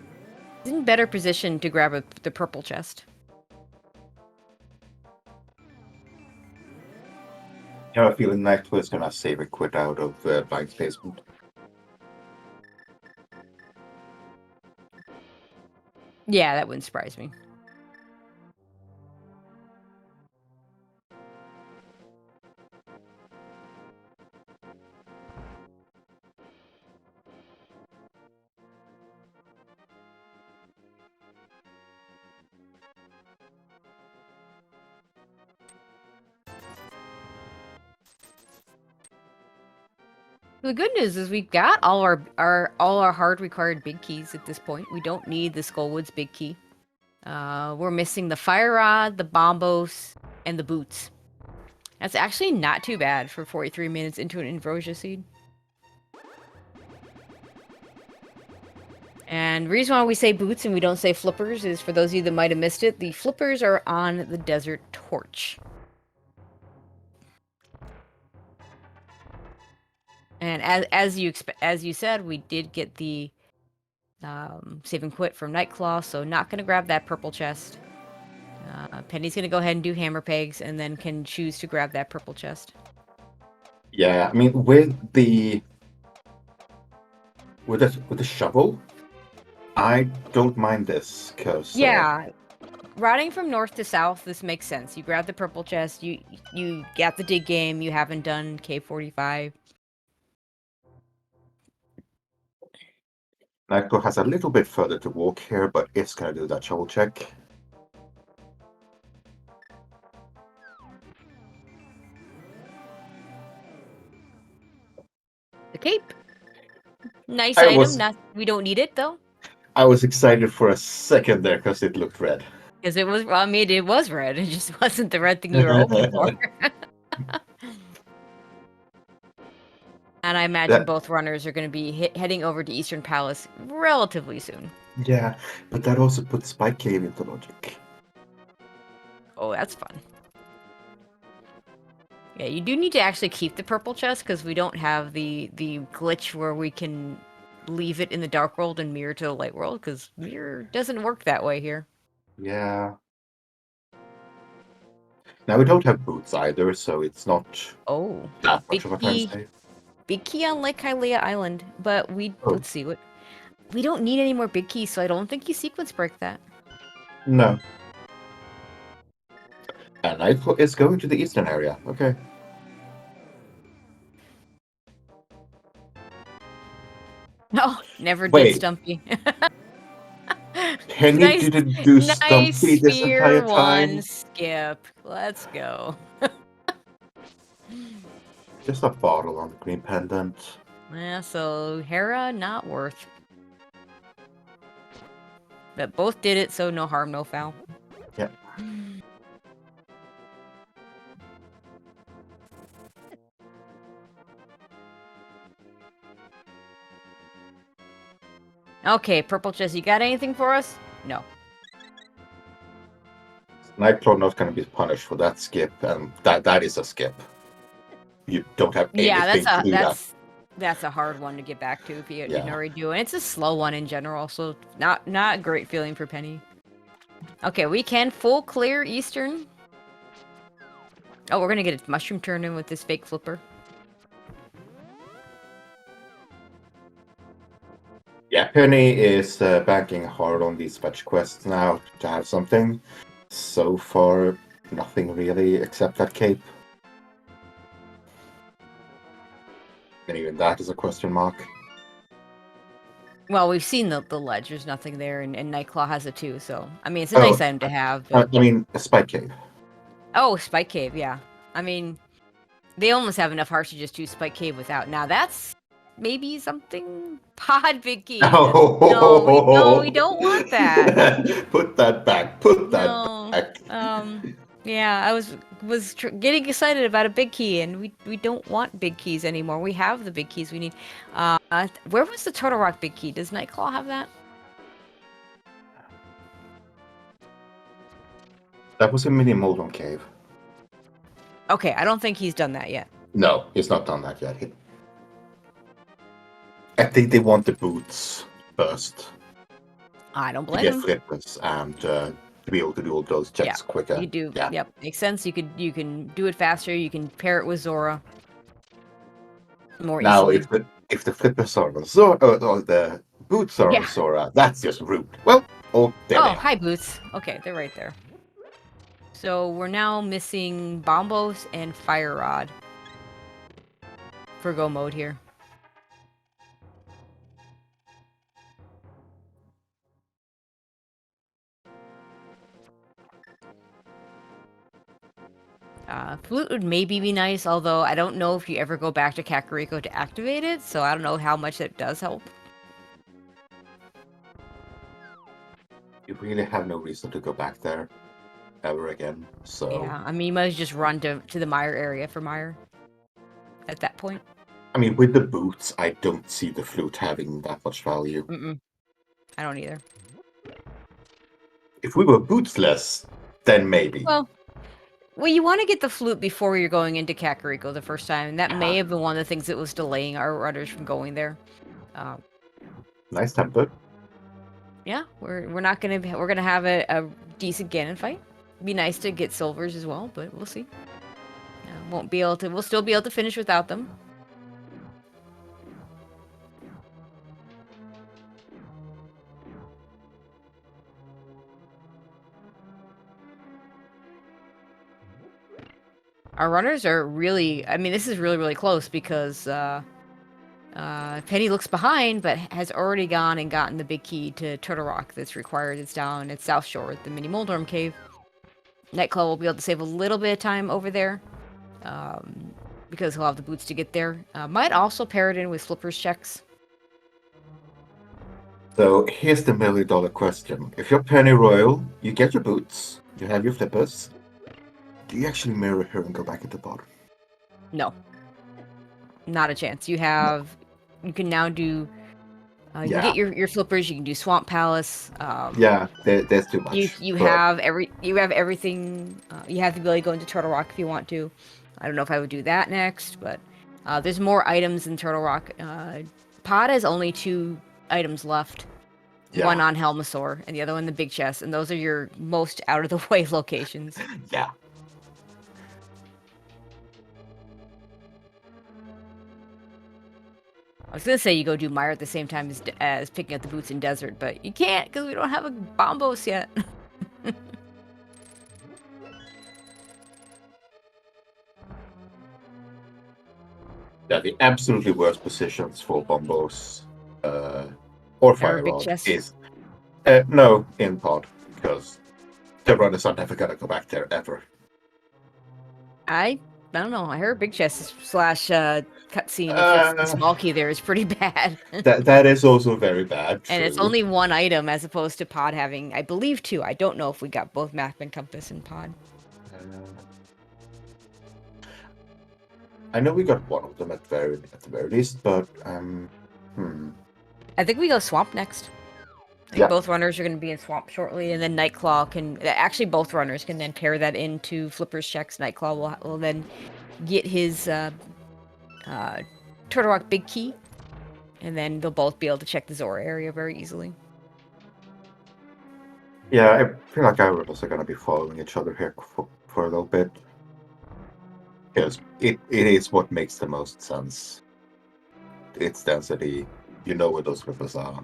A: He's in better position to grab the purple chest.
B: I have a feeling Nightcl4w is gonna save a quid out of blind placement.
A: Yeah, that wouldn't surprise me. The good news is we've got all our hard required big keys at this point. We don't need the Skullwoods big key. We're missing the fire rod, the bombos, and the boots. That's actually not too bad for 43 minutes into an Ambrosia seed. And the reason why we say boots and we don't say flippers is for those of you that might have missed it, the flippers are on the Desert Torch. And as you said, we did get the save and quit from Nightcl4w, so not going to grab that purple chest. Penny's going to go ahead and do hammer pegs, and then can choose to grab that purple chest.
B: Yeah, I mean with the shovel, I don't mind this because
A: Yeah, routing from north to south, this makes sense. You grab the purple chest, you got the dig game, you haven't done K45.
B: Nightcl4w has a little bit further to walk here, but it's gonna do that shovel check.
A: Cape. Nice
B: I
A: item.
B: was
A: Not we don't need it though,
B: I was excited for a second there because it looked red.
A: because it was. Well, I mean, it was red. It just wasn't the red thing you were hoping for. And I imagine
B: That
A: both runners are going to be heading over to Eastern Palace relatively soon.
B: yeah, but that also puts Spike Cave into logic.
A: Oh, that's fun. Yeah, you do need to actually keep the purple chest because we don't have the glitch where we can leave it in the dark world and mirror to the light world because mirror doesn't work that way here.
B: Yeah. Now we don't have boots either, so it's not
A: Oh,
B: that much
A: big
B: of a time
A: key,
B: save.
A: big key on Lake Hylia Island, but
B: Oh
A: let's see what we don't need any more big keys, so I don't think you sequence break that.
B: no. And Nightcl4w is going to the eastern area. Okay.
A: No, never did
B: Wait,
A: Stumpy.
B: Penny
A: Nice,
B: didn't do
A: nice
B: Stumpy this
A: sphere
B: entire
A: one
B: time?
A: skip. Let's go.
B: Just a bottle on the green pendant.
A: Yeah, so Hera, not worth. But both did it, so no harm, no foul.
B: Yep.
A: Okay, Purple Chest, you got anything for us? No.
B: Nightcl4w not going to be punished for that skip, and that is a skip. You don't have
A: Yeah,
B: anything to do that.
A: that's a hard one to get back to if you didn't
B: Yeah.
A: already do it. And it's a slow one in general, so not a great feeling for Penny. Okay, we can full clear Eastern. Oh, we're gonna get a mushroom turn in with this fake flipper.
B: Yeah, Penny is banking hard on these fetch quests now to have something. So far, nothing really except that cape. And even that is a question mark.
A: Well, we've seen the ledge. There's nothing there, and Nightcl4w has it too. So I mean, it's a nice item to have. But
B: I mean, a spike cave.
A: oh, Spike Cave, yeah. I mean, they almost have enough hearts to just do Spike Cave without. Now that's maybe something. Pod Big Key. No, we don't want that.
B: Put that back. Put that
A: No.
B: back.
A: Yeah, I was getting excited about a big key, and we don't want big keys anymore. We have the big keys we need. Where was the Turtle Rock big key? Does Nightcl4w have that?
B: That was a mini Moldon cave.
A: Okay, I don't think he's done that yet.
B: No, he's not done that yet. I think they want the boots first.
A: I don't
B: To
A: blame
B: get
A: him.
B: flippers and to be able to do all those checks quicker.
A: You do.
B: Yeah.
A: Yep, makes sense. You can do it faster. You can pair it with Zora more
B: Now,
A: easily.
B: if the flippers are on Zora, or the boots are on
A: Yeah.
B: Zora, that's just rude. Well, there they
A: Oh,
B: are.
A: hi, Boots. Okay, they're right there. So we're now missing Bombos and Fire Rod for go mode here. Flute would maybe be nice, although I don't know if you ever go back to Kakariko to activate it, so I don't know how much it does help.
B: You really have no reason to go back there ever again. So
A: Yeah, I mean, you might just run to the Mire area for Mire at that point.
B: I mean, with the boots, I don't see the flute having that much value.
A: Mm-mm. I don't either.
B: If we were bootsless, then maybe.
A: Well, you want to get the flute before you're going into Kakariko the first time, and that may
B: Yeah.
A: have been one of the things that was delaying our runners from going there.
B: Nice temper.
A: Yeah, we're gonna have a decent Ganon fight. Be nice to get silvers as well, but we'll see. We'll still be able to finish without them. Our runners are really, I mean, this is really, really close because Penny looks behind, but has already gone and gotten the big key to Turtle Rock that's required. It's down at South Shore at the Mini Moldorm Cave. Nightcl4w will be able to save a little bit of time over there. because he'll have the boots to get there. Might also pair it in with Flipper's checks.
B: So here's the $1 million question. If you're Penny Royal, you get your boots, you have your flippers. Do you actually mirror her and go back at the bottom?
A: No. Not a chance. You can now do... you can get your flippers. You can do Swamp Palace.
B: Yeah, there's too much.
A: You have everything. You have the ability to go into Turtle Rock if you want to. I don't know if I would do that next, but there's more items in Turtle Rock. Pod has only 2 items left.
B: Yeah.
A: One on Helmasaur and the other one in the big chest, and those are your most out of the way locations.
B: Yeah.
A: I was gonna say you go do Mire at the same time as picking up the boots in Desert, but you can't because we don't have a Bombos yet.
B: Yeah, the absolutely worst positions for Bombos or Fire
A: big
B: Rod
A: chest?
B: is no in pod, because the runners are never gonna go back there ever.
A: I don't know. I heard big chest slash cutscene. If it's the small key there is pretty bad.
B: that is also very bad.
A: And it's only 1 item as opposed to pod having, I believe, 2. I don't know if we got both map and compass in pod.
B: I know we got one of them at the very least, but
A: I think we go Swamp next. I think both runners are going to be in Swamp shortly, and then Nightcl4w can... Actually, both runners can then pair that into Flipper's checks. Nightcl4w will then get his Turtle Rock big key, and then they'll both be able to check the Zora area very easily.
B: Yeah, I feel like our runners are going to be following each other here for a little bit. Because it is what makes the most sense. Its density, you know where those rivers are.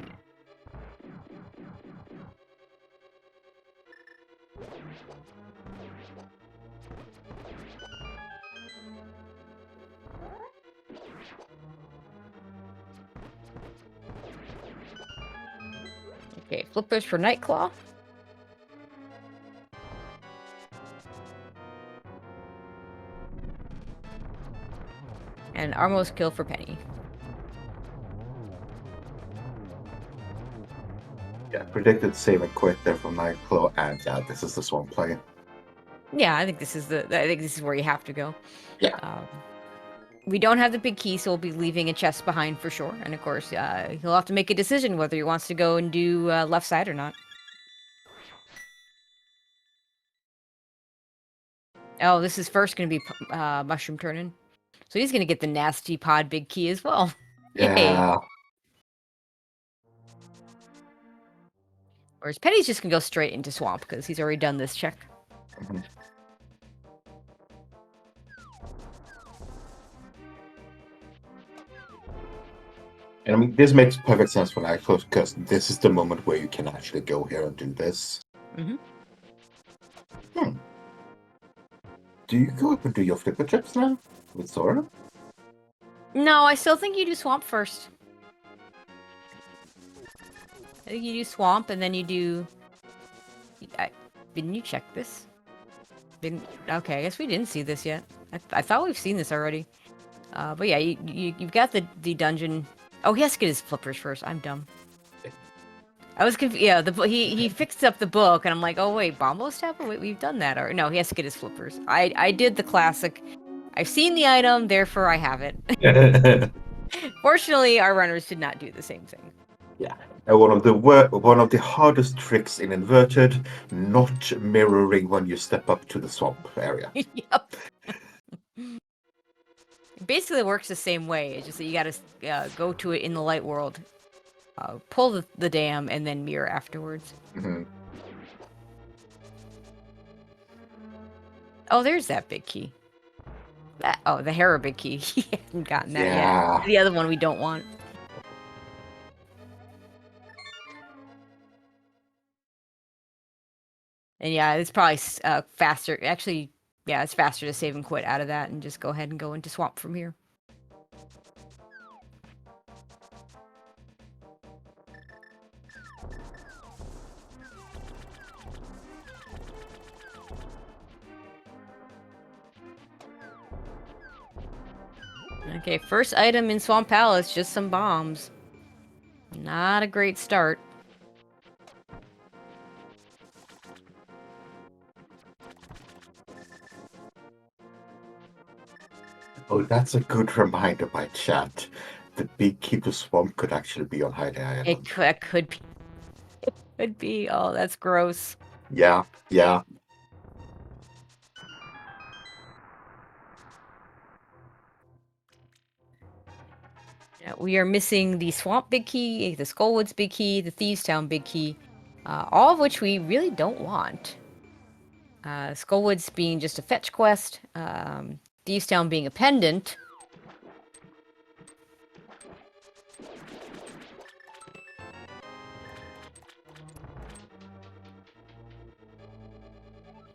A: Okay, flippers for Nightcl4w. And Armos kill for Penny.
B: Yeah, predicted save and quit there from Nightcl4w, and yeah, this is the Swamp play.
A: Yeah, I think this is where you have to go.
B: Yeah.
A: We don't have the big key, so we'll be leaving a chest behind for sure. And of course, he'll have to make a decision whether he wants to go and do left side or not. Oh, this is first going to be Mushroom Turning. So he's going to get the nasty pod big key as well.
B: Yeah.
A: Yay. Whereas Penny's just going to go straight into Swamp because he's already done this check.
B: Mm-hmm. And I mean, this makes perfect sense for Nightcl4w because this is the moment where you can actually go here and do this.
A: Mm-hmm.
B: Do you go up and do your flipper checks now with Zora?
A: No, I still think you do Swamp first. I think you do Swamp and then you do... Didn't you check this? Okay, I guess we didn't see this yet. I thought we've seen this already. But yeah, you've got the dungeon... Oh, he has to get his flippers first. I'm dumb. I was confused. Yeah, he fixed up the book, and I'm like, oh wait, Bombo Step? Wait, we've done that. Or no, he has to get his flippers. I did the classic. I've seen the item, therefore I have it. Fortunately, our runners did not do the same thing.
B: Yeah, and one of the hardest tricks in inverted, not mirroring when you step up to the swamp area.
A: Yep. It basically works the same way. It's just that you got to go to it in the light world, pull the dam, and then mirror afterwards.
B: Mm-hmm.
A: Oh, there's that big key. The Hera big key. He hasn't gotten that yet. The other one we don't want. And yeah, it's probably faster. Actually, yeah, it's faster to save and quit out of that and just go ahead and go into Swamp from here. Okay, first item in Swamp Palace, just some bombs. Not a great start.
B: Oh, that's a good reminder by chat. The Beekeeper Swamp could actually be on Hidey Island.
A: It could be. It could be. Oh, that's gross.
B: Yeah, yeah.
A: Yeah, we are missing the Swamp Big Key, the Skullwoods Big Key, the Thieves Town Big Key, all of which we really don't want. Skullwoods being just a fetch quest, Thieves Town being a pendant.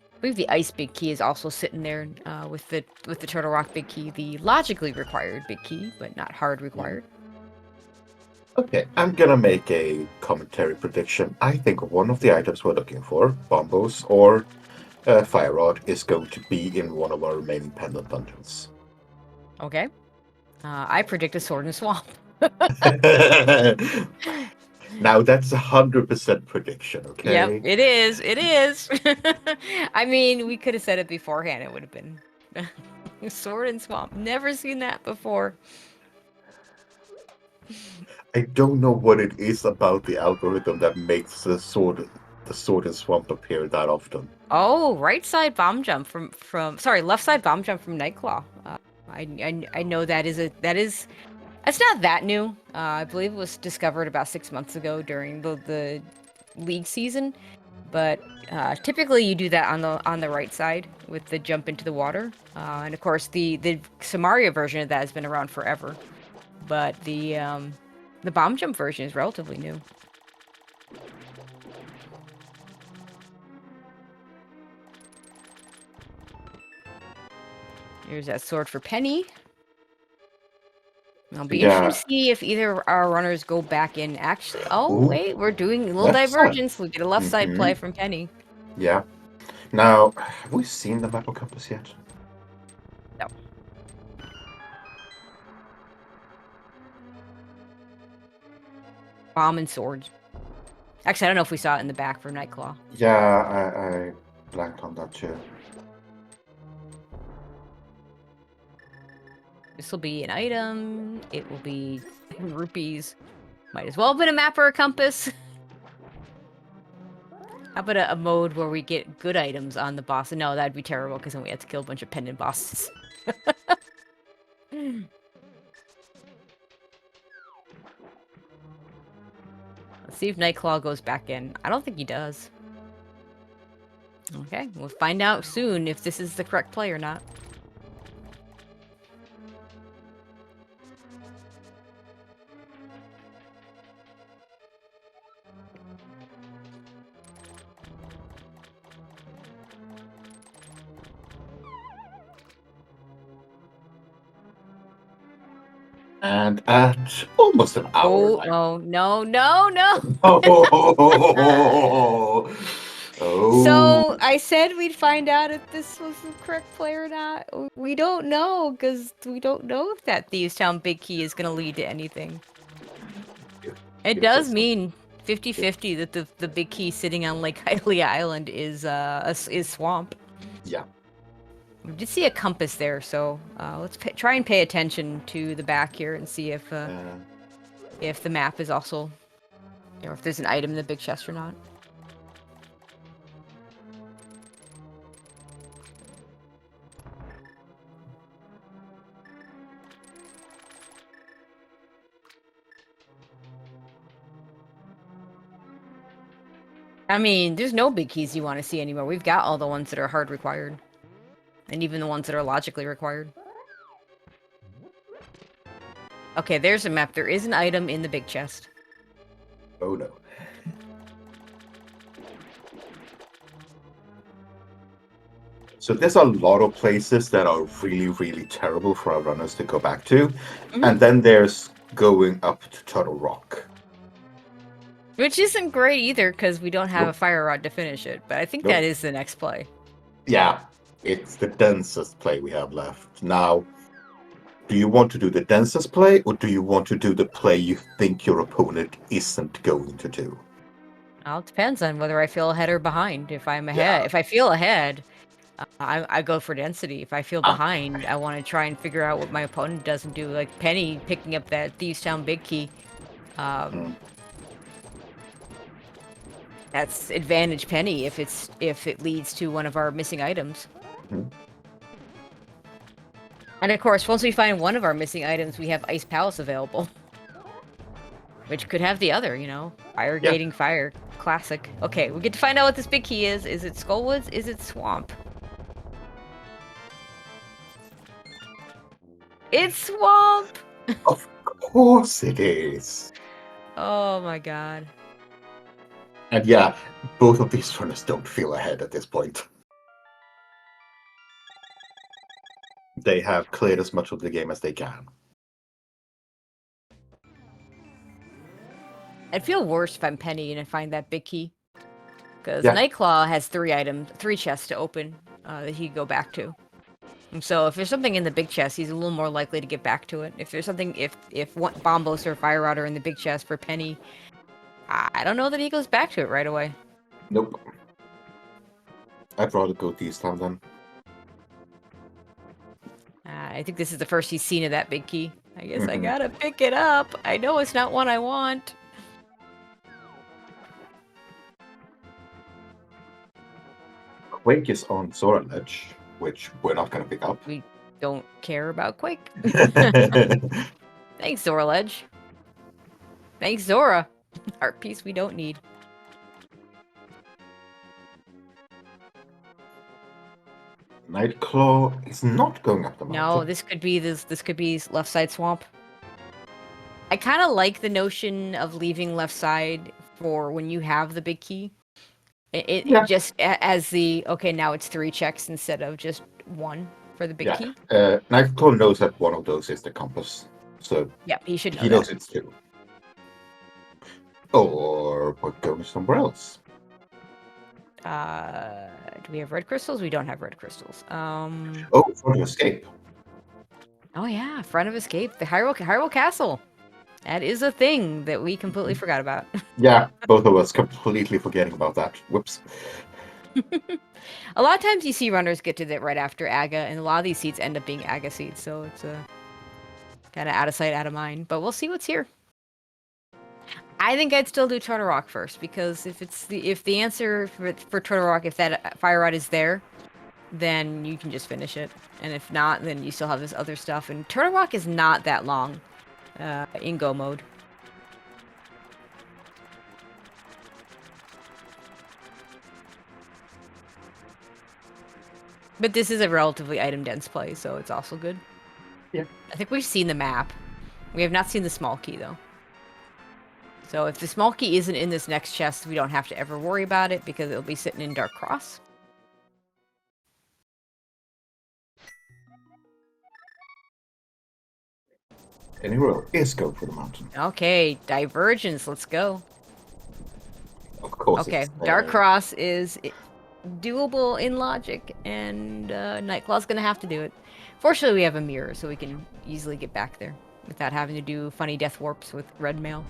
A: I believe the Ice Big Key is also sitting there with the Turtle Rock Big Key, the logically required Big Key, but not hard required.
B: Okay, I'm gonna make a commentary prediction. I think one of the items we're looking for, Bombos or Fire Rod, is going to be in one of our remaining pendant dungeons.
A: Okay. I predict a Sword in the Swamp.
B: Now that's 100% prediction,
A: Yep,
B: okay?
A: it is. It is. I mean, we could have said it beforehand. It would have been Sword and Swamp. Never seen that before.
B: I don't know what it is about the algorithm that makes the sword and swamp appear that often.
A: Oh, right side bomb jump from sorry, left side bomb jump from Nightcl4w. I know that is it's not that new. I believe it was discovered about 6 months ago during the league season, but typically you do that on the right side with the jump into the water, and of course the Samaria version of that has been around forever, but the bomb jump version is relatively new. Here's that sword for Penny. I'll be interested to see if either of our runners go back in. Actually, oh
B: Ooh,
A: wait, we're doing a little
B: left side.
A: divergence. We get a left side play from Penny.
B: Yeah. Now, have we seen the map of compass yet?
A: No. Bomb and swords. Actually, I don't know if we saw it in the back for Nightcl4w.
B: Yeah, I blanked on that too.
A: This will be an item. It will be 10 rupees. Might as well have been a map or a compass. How about a mode where we get good items on the boss? No, that'd be terrible because then we have to kill a bunch of pendant bosses. Let's see if Nightcl4w goes back in. I don't think he does. Okay, we'll find out soon if this is the correct play or not.
B: And at almost an hour.
A: Oh, no, no, no!
B: Oh.
A: So, I said we'd find out if this was the correct play or not. We don't know, because we don't know if that Thieves Town Big Key is going to lead to anything. It does mean 50-50 that the Big Key sitting on Lake Hylia Island is Swamp.
B: Yeah.
A: We did see a compass there, so let's try and pay attention to the back here and see if the map is also, or if there's an item in the big chest or not. I mean, there's no big keys you want to see anymore. We've got all the ones that are hard required. And even the ones that are logically required. Okay, there's a map. There is an item in the big chest.
B: Oh no. So there's a lot of places that are really, really terrible for our runners to go back to.
A: Mm-hmm.
B: And then there's going up to Turtle Rock.
A: Which isn't great either, because we don't have a fire rod to finish it. But I think that is the next play.
B: Yeah, it's the densest play we have left. Now, do you want to do the densest play, or do you want to do the play you think your opponent isn't going to do?
A: Well, it depends on whether I feel ahead or behind. If I'm ahead,
B: Yeah.
A: if I feel ahead, I go for density. If I feel
B: Ah,
A: behind, I want to try and figure out what my opponent doesn't do. Like Penny picking up that Thieves Town big key.
B: mm,
A: That's advantage Penny if it leads to one of our missing items.
B: mm.
A: And of course, once we find one of our missing items, we have Ice Palace available, which could have the other. Fire
B: Yeah.
A: gating fire, classic. Okay, we get to find out what this big key is. Is it Skullwoods? Is it Swamp? It's Swamp!
B: Of course it is.
A: Oh my god.
B: And yeah, both of these runners don't feel ahead at this point. They have cleared as much of the game as they can.
A: I'd feel worse if I'm Penny and I find that big key. Because
B: Yeah.
A: Nightcl4w has 3 chests to open that he could go back to. And so if there's something in the big chest, he's a little more likely to get back to it. If there's something, if one Bombos or Fire Rod are in the big chest for Penny, I don't know that he goes back to it right away.
B: Nope. I'd rather go Thieves Town then.
A: I think this is the first he's seen of that big key. I guess I gotta pick it up. I know it's not one I want.
B: Quake is on Zora Ledge, which we're not going to pick up.
A: We don't care about Quake. Thanks, Zora Ledge. Thanks, Zora. Our piece we don't need.
B: Nightcl4w is not going up the mountain.
A: No, this could be left side swamp. I kind of like the notion of leaving left side for when you have the big key. It just as okay, now it's 3 checks instead of just 1 for the big key.
B: Nightcl4w knows that one of those is the compass, so
A: yeah, he should know.
B: He knows it's 2. Or we're going somewhere else.
A: Do we have red crystals? We don't have red crystals.
B: Oh, front of escape.
A: Oh yeah, front of escape. The Hyrule Castle. That is a thing that we completely forgot about.
B: Yeah, both of us completely forgetting about that. Whoops.
A: A lot of times you see runners get to that right after Aga, and a lot of these seats end up being Aga seats, so it's kind of out of sight, out of mind. But we'll see what's here. I think I'd still do Turtle Rock first, because if the answer for Turtle Rock, if that Fire Rod is there, then you can just finish it. And if not, then you still have this other stuff. And Turtle Rock is not that long in go mode. But this is a relatively item-dense play, so it's also good.
B: Yeah.
A: I think we've seen the map. We have not seen the small key, though. So if the small key isn't in this next chest, we don't have to ever worry about it, because it'll be sitting in Dark Cross.
B: Anywhere is go for the mountain.
A: Okay, Divergence, let's go.
B: Of course.
A: Okay, Dark Cross is doable in logic, and Nightcl4w's gonna have to do it. Fortunately, we have a mirror, so we can easily get back there without having to do funny death warps with red mail.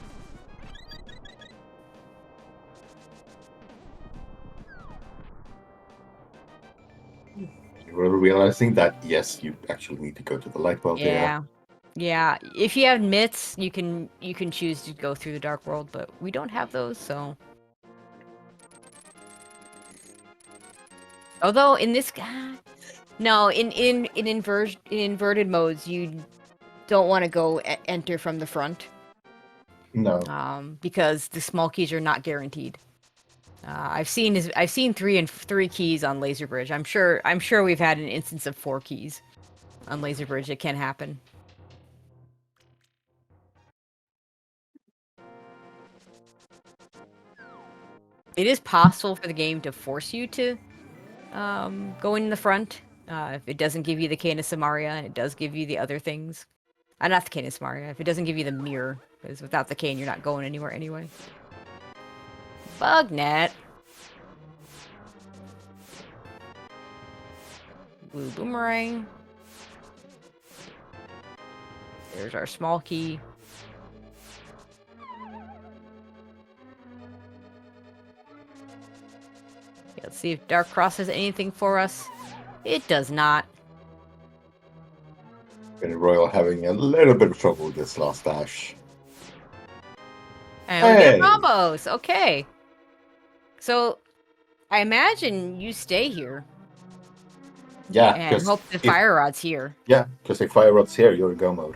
B: You're realizing that, yes, you actually need to go to the light world there.
A: Yeah. If you have mitts, you can choose to go through the dark world, but we don't have those, so. Although in this guy, no, in inverted modes, you don't want to go enter from the front.
B: No.
A: Because the small keys are not guaranteed. I've seen 3 keys on Laser Bridge. I'm sure we've had an instance of 4 keys on Laser Bridge. It can happen. It is possible for the game to force you to go in the front if it doesn't give you the Cane of Samaria, and it does give you the other things. Not the Cane of Samaria. If it doesn't give you the mirror, because without the cane, you're not going anywhere anyway. Bug net. Blue boomerang. There's our small key. Let's see if Dark Cross has anything for us. It does not.
B: And Royal having a little bit of trouble with this last dash.
A: And we get a Bombos. Okay. So, I imagine you stay here.
B: Yeah,
A: And hope the fire rod's here.
B: Yeah, because if fire rod's here, you're in go mode.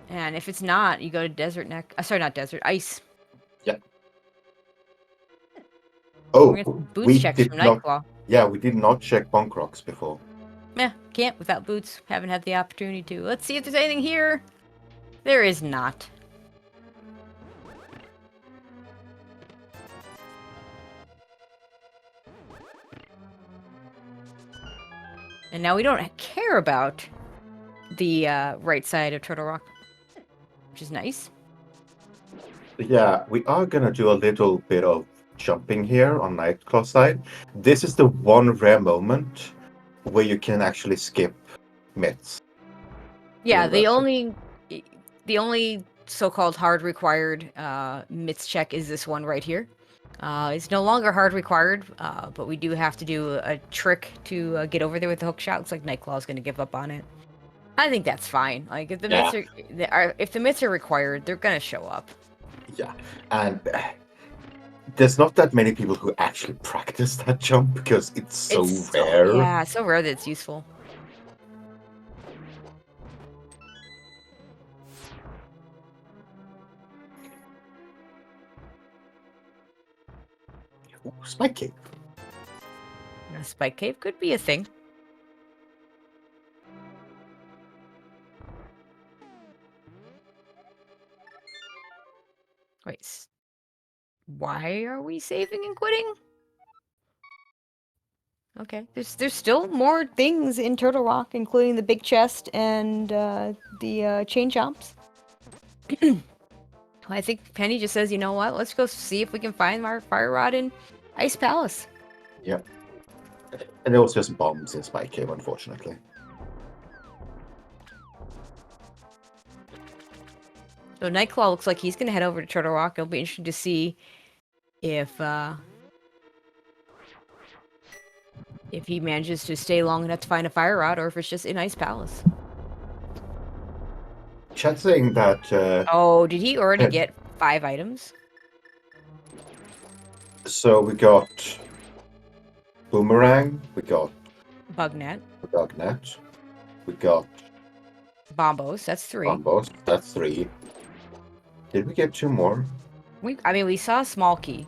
A: And if it's not, you go to desert neck. Sorry, not desert. Ice.
B: Yeah. Oh,
A: boots checks from Nightcl4w.
B: Yeah, we did not check bunk rocks before.
A: Yeah, can't without boots. Haven't had the opportunity to. Let's see if there's anything here. There is not. And now we don't care about the right side of Turtle Rock, which is nice.
B: Yeah, we are gonna do a little bit of jumping here on Nightcl4w side. This is the one rare moment where you can actually skip myths.
A: Yeah, the only so-called hard required myths check is this one right here. It's no longer hard required, but we do have to do a trick to get over there with the hook shot. Looks like Nightcl4w is going to give up on it. I think that's fine. Like if the myths are required, they're going to show up.
B: Yeah, and there's not that many people who actually practice that jump because it's so rare.
A: Yeah, it's so rare that it's useful.
B: Ooh, Spike Cave.
A: A Spike Cave could be a thing. Wait, why are we saving and quitting? Okay, there's still more things in Turtle Rock, including the big chest and the chain jumps. I think Penny just says, you know what? Let's go see if we can find our fire rod in Ice Palace.
B: Yep. And it was just bombs in Spike Cave, unfortunately.
A: So Nightcl4w looks like he's gonna head over to Turtle Rock. It'll be interesting to see if he manages to stay long enough to find a fire rod, or if it's just in Ice Palace.
B: Chat saying that.
A: Oh, did he already get 5 items?
B: So we got Boomerang, we got
A: Bugnet.
B: We got
A: Bombos, that's 3.
B: Bombos, that's 3. Did we get 2 more?
A: We saw a small key.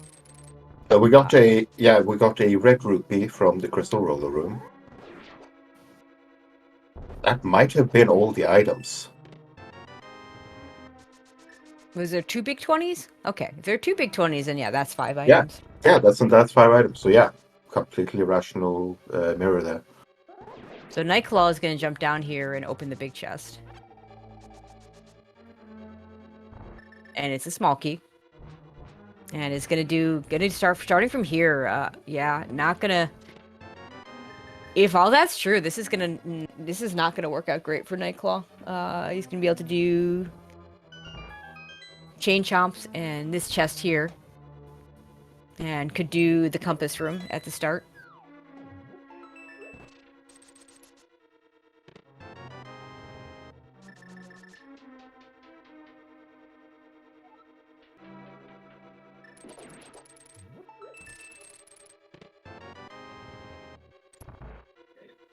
B: We got a red rupee from the Crystal Roller Room. That might have been all the items.
A: Was there 2 big 20s? Okay, if there are 2 big 20s, then yeah, that's 5 items.
B: Yeah, that's 5 items. So yeah, completely rational mirror there.
A: So Nightcl4w is going to jump down here and open the big chest. And it's a small key. And it's gonna starting from here. Yeah, not gonna. If all that's true, this is not gonna work out great for Nightcl4w. He's gonna be able to do chain chomps and this chest here, and could do the compass room at the start.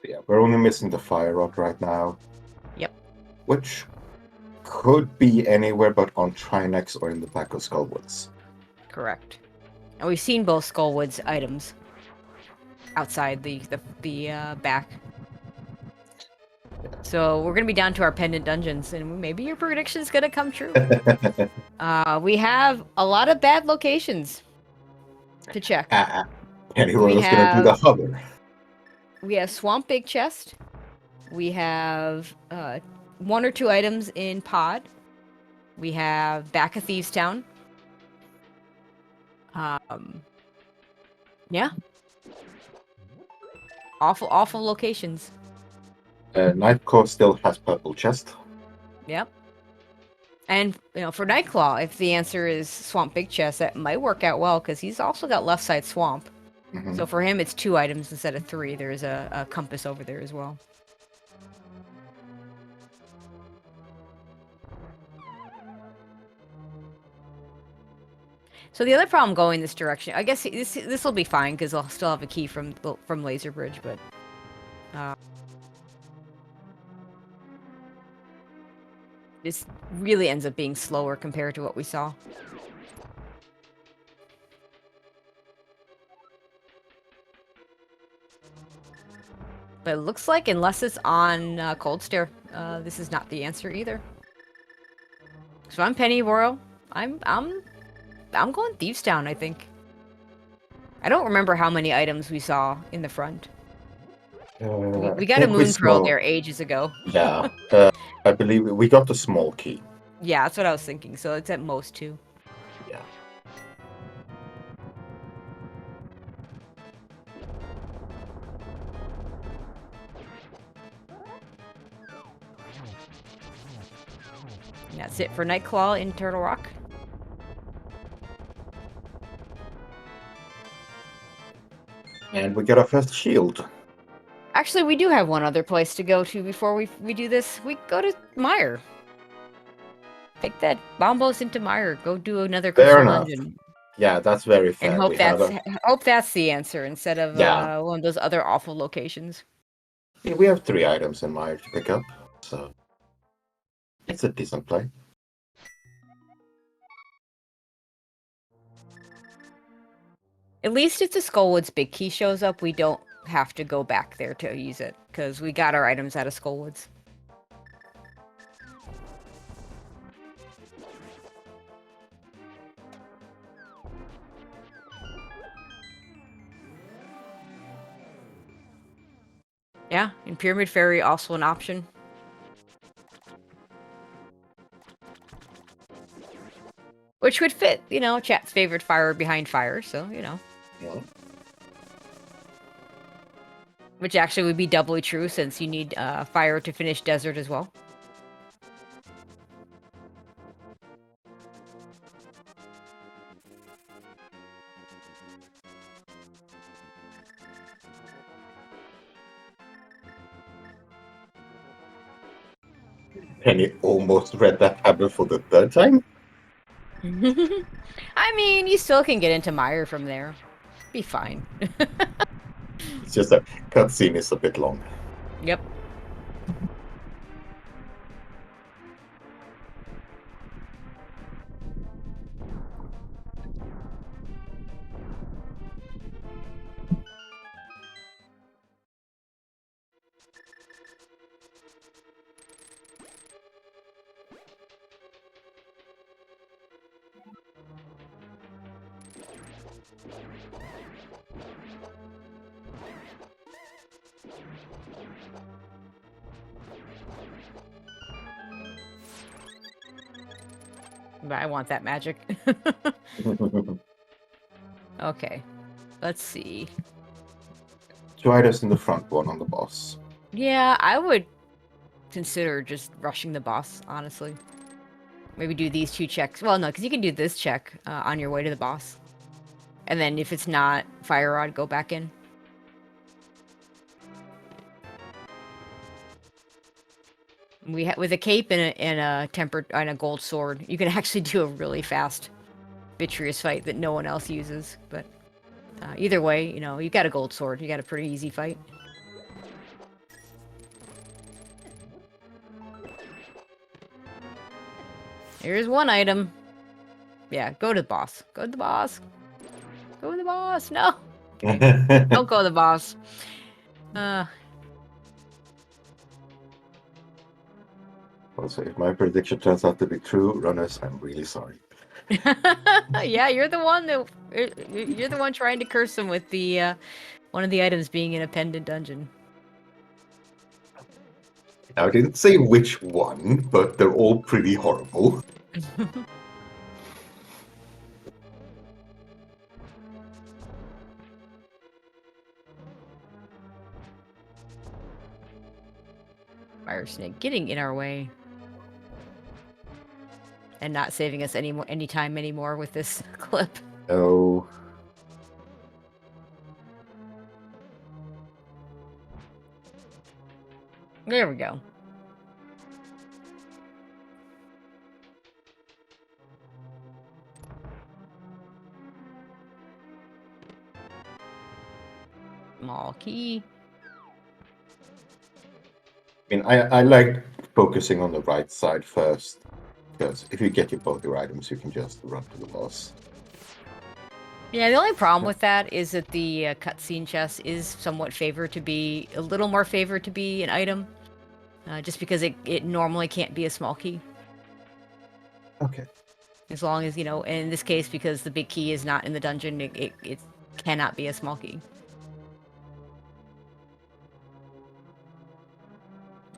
B: Yeah, we're only missing the fire rod right now.
A: Yep.
B: Which could be anywhere but on Trinex or in the back of Skullwoods.
A: Correct. And we've seen both Skullwoods items outside the back. So we're gonna be down to our pendant dungeons, and maybe your prediction's gonna come true. We have a lot of bad locations to check.
B: Anyone was gonna do the hover.
A: We have Swamp Big Chest. We have 1 or 2 items in Pod. We have back of Thieves Town. Yeah. Awful locations.
B: Nightcl4w still has purple chest.
A: Yep. And, for Nightcl4w, if the answer is Swamp Big Chest, that might work out well, because he's also got left side Swamp.
B: Mm-hmm.
A: So for him, it's 2 items instead of 3. There's a compass over there as well. So the other problem going this direction, I guess this will be fine, because I'll still have a key from Laser Bridge, but... this really ends up being slower compared to what we saw. But it looks like, unless it's on Cold Stare, this is not the answer either. So I'm Penny Royal. I'm going Thieves Town, I think. I don't remember how many items we saw in the front.
B: I
A: We got a
B: think we
A: Moon Pearl
B: saw.
A: there ages ago.
B: Yeah, I believe we got the small key.
A: Yeah, that's what I was thinking. So it's at most 2.
B: Yeah.
A: And that's it for Nightcl4w in Turtle Rock.
B: And we get our first shield.
A: Actually, we do have one other place to go to before we do this. We go to Mire. Take that Bombos into Mire. Go do another
B: Fair
A: crystal
B: enough.
A: dungeon.
B: Yeah, that's very fair.
A: And hope
B: We have
A: that's the answer instead of
B: Yeah.
A: one of those other awful locations.
B: We have 3 items in Mire to pick up, so it's a decent play.
A: At least if the Skullwoods big key shows up, we don't have to go back there to use it, because we got our items out of Skullwoods. Yeah, and Pyramid Fairy also an option. Which would fit, chat's favorite fire behind fire, so,
B: Yeah.
A: Which actually would be doubly true since you need fire to finish desert as well.
B: Penny almost read that tablet for the 3rd time.
A: I mean, you still can get into Mire from there. Be fine.
B: It's just that cutscene is a bit long.
A: Yep. But I want that magic. Okay. Let's see.
B: 2 items in the front, 1 on the boss.
A: Yeah, I would consider just rushing the boss, honestly. Maybe do these 2 checks. Well, no, because you can do this check on your way to the boss. And then if it's not Fire Rod, go back in. With a cape and a tempered and a gold sword, you can actually do a really fast vitreous fight that no one else uses. But either way, you got a gold sword. You got a pretty easy fight. Here's 1 item. Yeah, go to the boss. Go to the boss. Go to the boss. No. Don't go to the boss.
B: Also, if my prediction turns out to be true, runners, I'm really sorry.
A: Yeah, you're the one trying to curse him with the one of the items being in a pendant dungeon.
B: Now, I didn't say which one, but they're all pretty horrible.
A: Fire snake getting in our way. and not saving us any time anymore with this clip.
B: No.
A: There we go. Small key.
B: I mean, I like focusing on the right side first, because if you get both your items, you can just run to the boss.
A: Yeah, the only problem with that is that the cutscene chest is somewhat favored to be a little more favored to be an item, just because it normally can't be a small key.
B: Okay.
A: As long as, in this case, because the big key is not in the dungeon, it cannot be a small key.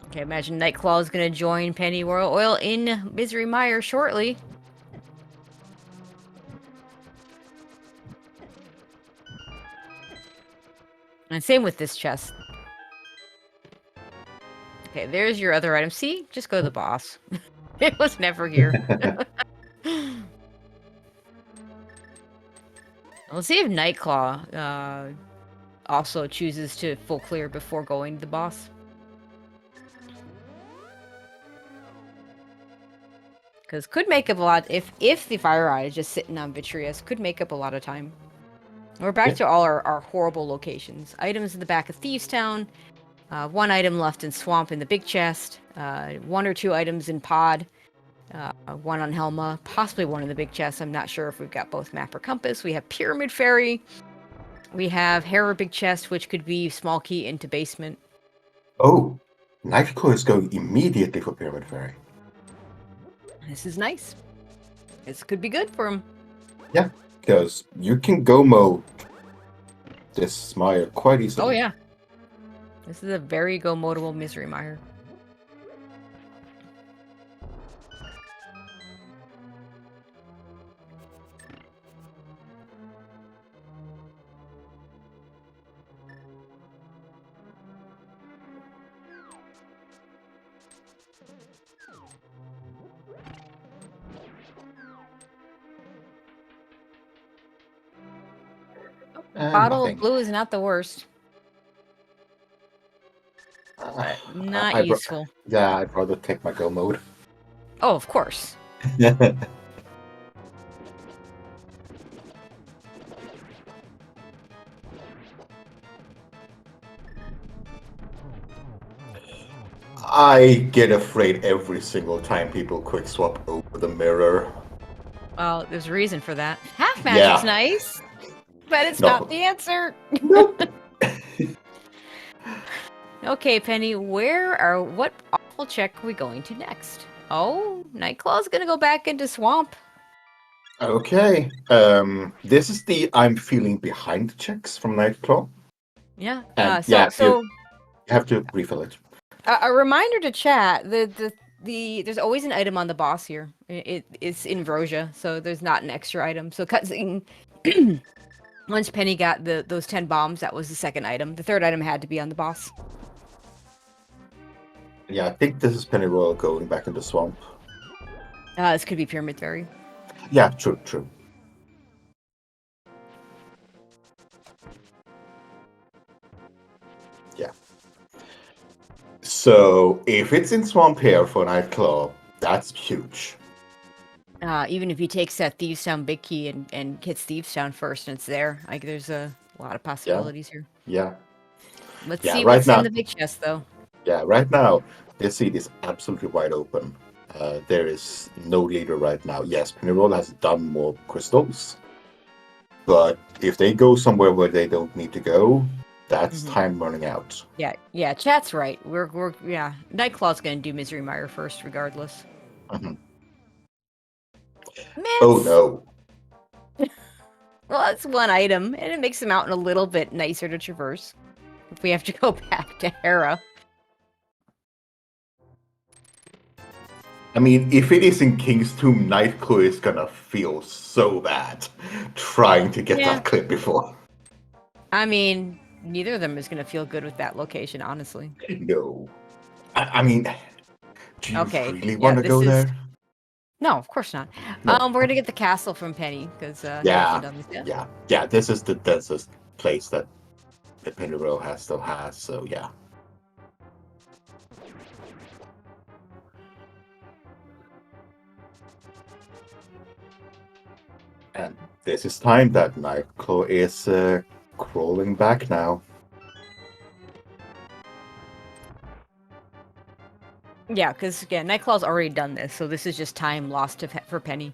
A: Okay, imagine Nightcl4w is going to join Pennyroyal Oil in Misery Mire shortly. And same with this chest. Okay, there's your other item. See? Just go to the boss. It was never here. Let's see if Nightcl4w also chooses to full clear before going to the boss. Because could make up a lot if the fire eye is just sitting on Vitreous, could make up a lot of time. We're back to all our horrible locations. Items in the back of Thieves Town. One item left in Swamp in the big chest. 1 or 2 items in Pod. One on Helma. Possibly one in the big chest. I'm not sure if we've got both map or compass. We have Pyramid Fairy. We have Harrow big chest, which could be small key into basement.
B: Oh, Nightcl4w is going immediately for Pyramid Fairy.
A: This is nice. This could be good for him.
B: Yeah, because you can go mode this mire quite easily.
A: Oh, yeah. This is a very go-modable Misery Mire. Bottle
B: nothing.
A: of blue is not the worst. But not
B: I
A: useful.
B: Yeah, I'd rather take my go mode.
A: Oh, of course.
B: I get afraid every single time people quick swap over the mirror.
A: Well, there's a reason for that. Half magic's nice, but it's not the answer.
B: Nope.
A: Okay, Penny, what awful check are we going to next? Oh, Nightcl4w's gonna go back into Swamp.
B: Okay. This is the I'm feeling behind checks from Nightcl4w.
A: Yeah.
B: And
A: So
B: you have to refill it.
A: a reminder to chat: there's always an item on the boss here. It's in Vrosia, so there's not an extra item. So cutscene. Once Penny got those 10 bombs, that was the second item. The third item had to be on the boss.
B: Yeah, I think this is Pennyroyal going back into Swamp.
A: This could be Pyramid Fairy.
B: Yeah, true. Yeah. So, if it's in Swamp here for Nightcl4w, that's huge.
A: Even if he takes that Thieves Town big key and hits Thieves Town first and it's there, like there's a lot of possibilities here.
B: Yeah.
A: Let's
B: Yeah,
A: see
B: right
A: what's
B: now,
A: in the big chest, though.
B: Yeah, right now, this seat is absolutely wide open. There is no leader right now. Yes, Pennyroyal has done more crystals, but if they go somewhere where they don't need to go, that's time running out.
A: Yeah, chat's right. Nightcl4w's gonna do Misery Mire first, regardless.
B: Oh no.
A: Well, that's one item, and it makes the mountain a little bit nicer to traverse. If we have to go back to Hera.
B: I mean, if it is in King's Tomb, Nightcl4w is gonna feel so bad trying to get that clip before.
A: I mean, neither of them is gonna feel good with that location, honestly.
B: No. I mean, do you really want to go there?
A: No, of course not.
B: No.
A: We're gonna get the castle from Penny because he hasn't
B: Yeah,
A: done this yet.
B: yeah. This is the densest place that the Penny Row still has. So yeah. And this is time that Nightcl4w is crawling back now.
A: Yeah, because again, Nightclaw's already done this, so this is just time lost for Penny.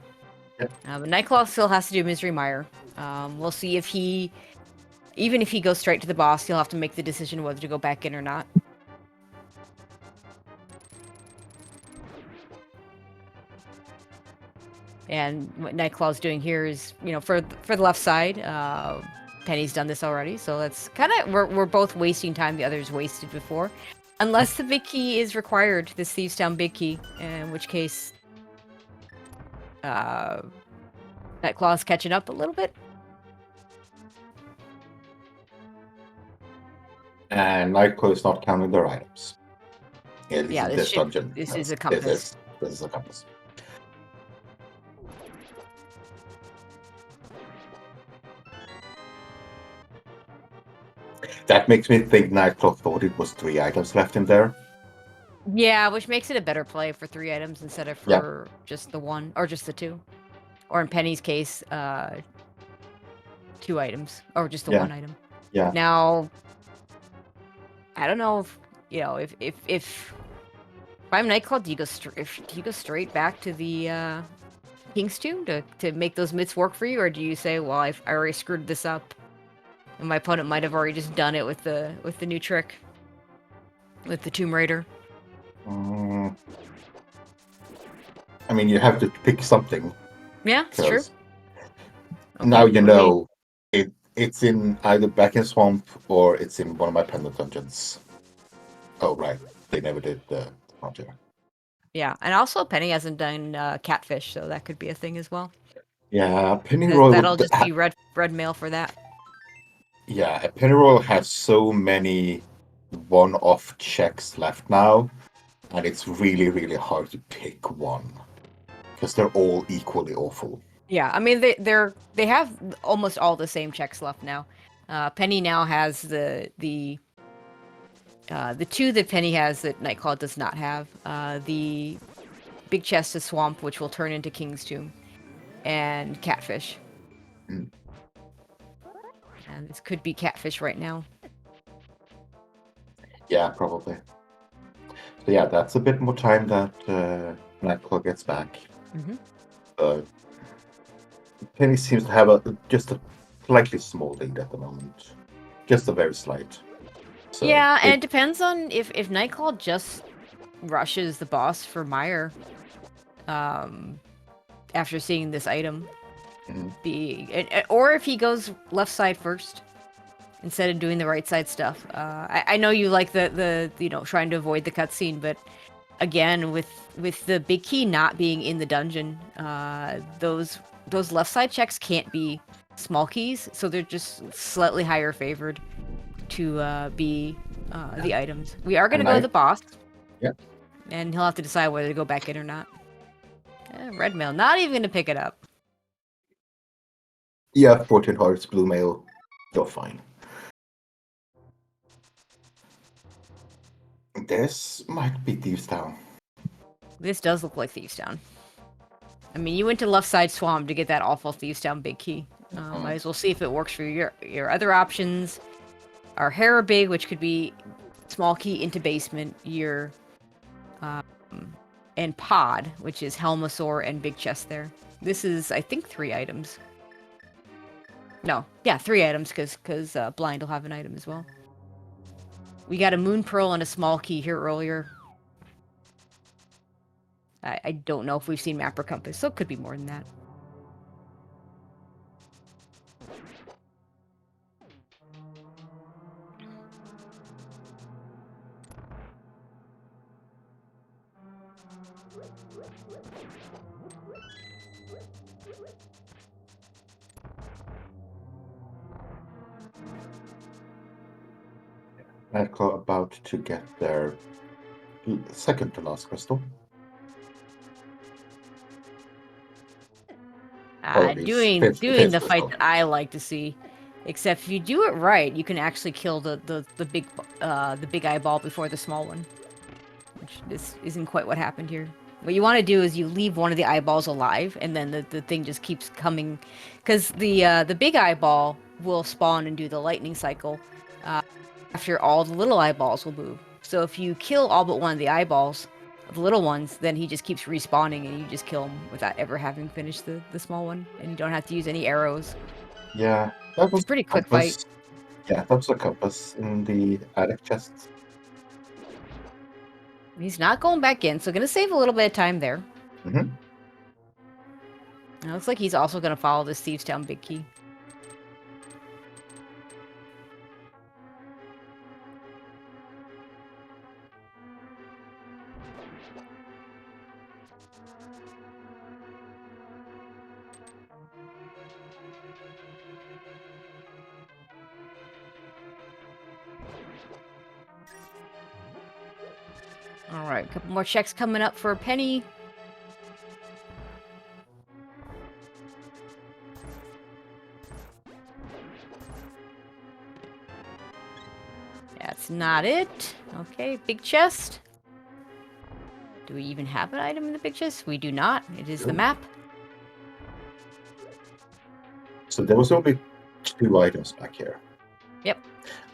B: Yep.
A: But Nightclaw still has to do Misery Mire. We'll see if even if he goes straight to the boss, he'll have to make the decision whether to go back in or not. And what Nightclaw's doing here is, for the left side, Penny's done this already, so that's kind of we're both wasting time the others wasted before, unless the big key is required, this Thieves Town big key, in which case, Nightclaw's catching up a little bit.
B: And Nightcl4w is not counting their items.
A: Yeah,
B: This dungeon.
A: This is a compass.
B: This is a compass. That makes me think Nightcl4w thought it was 3 items left in there.
A: Yeah, which makes it a better play for 3 items instead of for just the 1 or just the 2, or in Penny's case, 2 items or just the 1 item.
B: Yeah.
A: Now, I don't know if I'm Nightcl4w, do you go straight back to the King's Tomb to make those myths work for you, or do you say, well, I already screwed this up, and my opponent might have already just done it with the new trick, with the Tomb Raider?
B: I mean, you have to pick something.
A: Yeah, it's true.
B: Now you know it's in either back in Swamp or it's in one of my pendant dungeons. Oh, right. They never did the frontier.
A: Yeah, and also Penny hasn't done Catfish, so that could be a thing as well.
B: Yeah, Penny Royal.
A: That'll just be red mail for that.
B: Yeah, Penny Royal has so many one-off checks left now, and it's really, really hard to pick one because they're all equally awful.
A: Yeah, I mean they have almost all the same checks left now. Penny now has the 2 that Penny has that Nightcl4w does not have. The big chest of Swamp, which will turn into King's Tomb, and Catfish.
B: Mm.
A: And this could be Catfish right now.
B: Yeah, probably. So yeah, that's a bit more time that Nightcl4w gets back. Penny seems to have just a slightly small lead at the moment. Just a very slight. So
A: yeah, and it depends on if Nightcl4w just rushes the boss for Mire after seeing this item. Or if he goes left side first instead of doing the right side stuff. I know you like the trying to avoid the cutscene, but again, with the big key not being in the dungeon, those left side checks can't be small keys, so they're just slightly higher favored to be the items. We are going to go to the boss.
B: Yep.
A: And he'll have to decide whether to go back in or not. Red mail, not even going to pick it up.
B: Yeah, 14 hearts, blue mail, you're fine. This might be Thieves Town.
A: This does look like Thieves Town. I mean, you went to left side Swamp to get that awful Thieves Town big key. Might as well see if it works for your other options. Our Hera big, which could be small key into basement. Your and Pod, which is Helmasaur and big chest there. This is, I think, 3 items. No, yeah, 3 items because Blind will have an item as well. We got a Moon Pearl and a small key here earlier. I don't know if we've seen Map or Compass, so it could be more than that.
B: Nightcl4w about to get their second to last crystal.
A: Doing
B: Fits
A: the
B: the
A: fight
B: scope.
A: that I like to see. Except if you do it right, you can actually kill the big eyeball before the small one. Which this isn't quite what happened here. What you want to do is you leave one of the eyeballs alive, and then the thing just keeps coming, because the big eyeball will spawn and do the lightning cycle after all the little eyeballs will move. So if you kill all but one of the eyeballs, the little ones, then he just keeps respawning, and you just kill him without ever having finished the small one, and you don't have to use any arrows.
B: Yeah, that
A: It's
B: was
A: a pretty
B: the
A: quick fight.
B: compass. Yeah, that was a compass in the attic chest.
A: He's not going back in, so gonna save a little bit of time there.
B: Mm-hmm.
A: It looks like he's also gonna follow this Thieves Town big key. All right, a couple more checks coming up for a penny. That's not it. Okay, big chest. Do we even have an item in the big chest? We do not. It is the
B: Nope.
A: map.
B: So there was only 2 items back here.
A: Yep.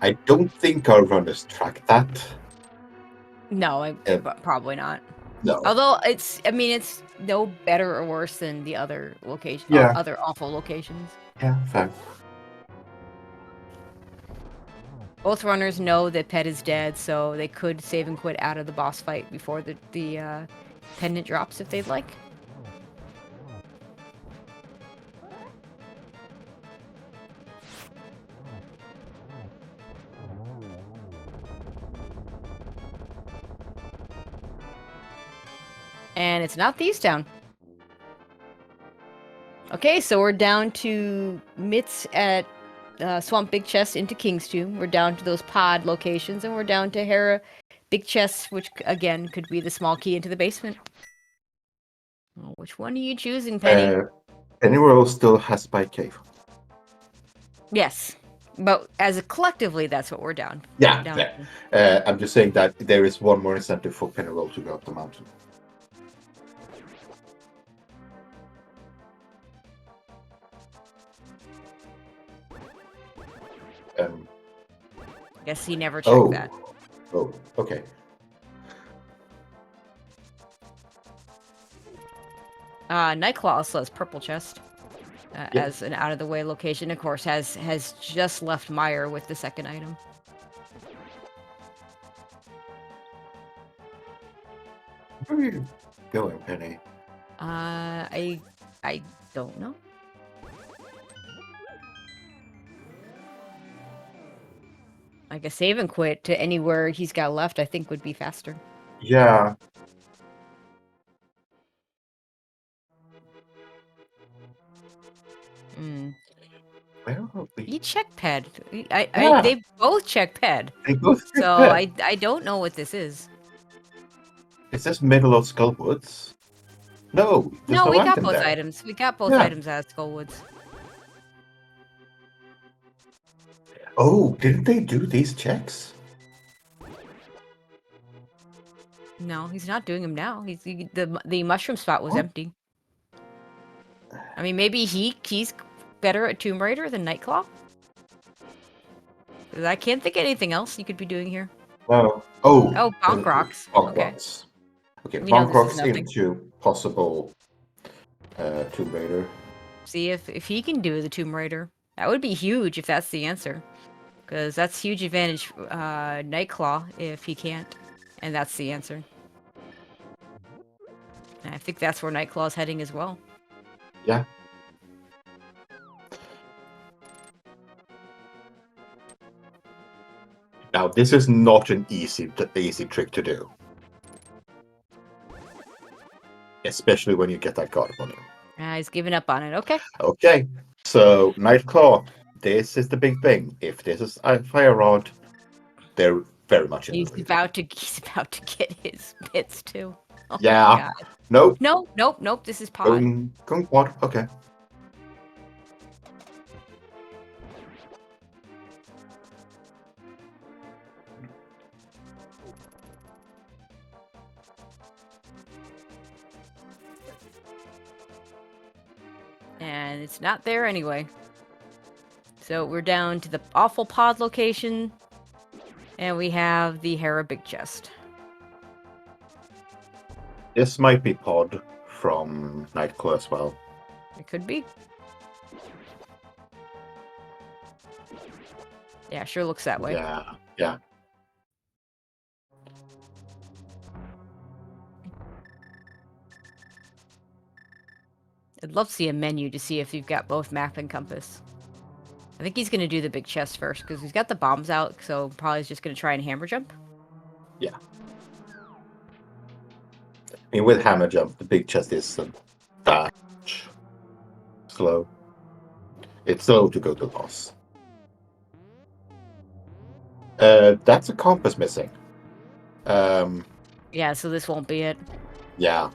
B: I don't think our runners tracked that.
A: No, probably not.
B: No.
A: Although it's no better or worse than the other location,
B: Yeah.
A: other awful locations.
B: Yeah, fair.
A: Both runners know that Pet is dead, so they could save and quit out of the boss fight before the pendant drops if they'd like. And it's not Thieves Town. Okay, so we're down to Mitts at Swamp Big Chest into King's Tomb. We're down to those pod locations, and we're down to Hera Big Chest, which again could be the small key into the basement. Oh, which one are you choosing, Penny?
B: Pennyworld still has Spike Cave.
A: Yes, but as a collectively, that's what we're down.
B: Yeah,
A: down
B: fair.
A: to.
B: I'm just saying that there is one more incentive for Pennyworld to go up the mountain.
A: Guess he never checked that.
B: Oh, okay.
A: Nightcl4w also has purple chest as an out of the way location. Of course, has just left Meyer with the second item.
B: Where are you going, Penny?
A: I don't know. Like a save and quit to anywhere he's got left, I think would be faster.
B: Yeah. Where are we?
A: He checked Ped.
B: Yeah.
A: They both checked Ped.
B: They both checked
A: So
B: Ped.
A: I don't know what this is.
B: It says middle of Skullwoods. No, there's no
A: we got
B: item
A: both
B: there.
A: items. We got both items at Skullwoods.
B: Oh, didn't they do these checks?
A: No, he's not doing them now. The mushroom spot was empty. I mean, maybe he's better at Tomb Raider than Nightcl4w. Because I can't think of anything else you could be doing here.
B: Oh,
A: Bonk Rocks.
B: Bonk
A: Okay.
B: Rocks. Okay,
A: We know
B: Bonk
A: this is
B: Rocks
A: nothing.
B: into possible Tomb Raider.
A: See if he can do the Tomb Raider. That would be huge if that's the answer. Because that's huge advantage Nightcl4w if he can't. And that's the answer. And I think that's where Nightcl4w is heading as well.
B: Yeah. Now, this is not an easy trick to do. Especially when you get that card on him.
A: He's giving up on it. Okay.
B: Okay, so Nightcl4w, this is the big thing. If this is a fire rod, they're very much in
A: He's
B: the lead.
A: about to get his bits too. Oh
B: Yeah. Nope.
A: Nope. This is pod.
B: Going quad. Okay.
A: And it's not there anyway. So we're down to the awful pod location. And we have the Hera big chest.
B: This might be Pod from Nightcl4w as well.
A: It could be. Yeah, sure looks that way.
B: Yeah.
A: I'd love to see a menu to see if you've got both map and compass. I think he's going to do the big chest first because he's got the bombs out, so probably he's just going to try and hammer jump.
B: Yeah. I mean, with hammer jump, the big chest is that slow. It's slow to go to boss. That's a compass missing.
A: Yeah, so this won't be it.
B: Yeah.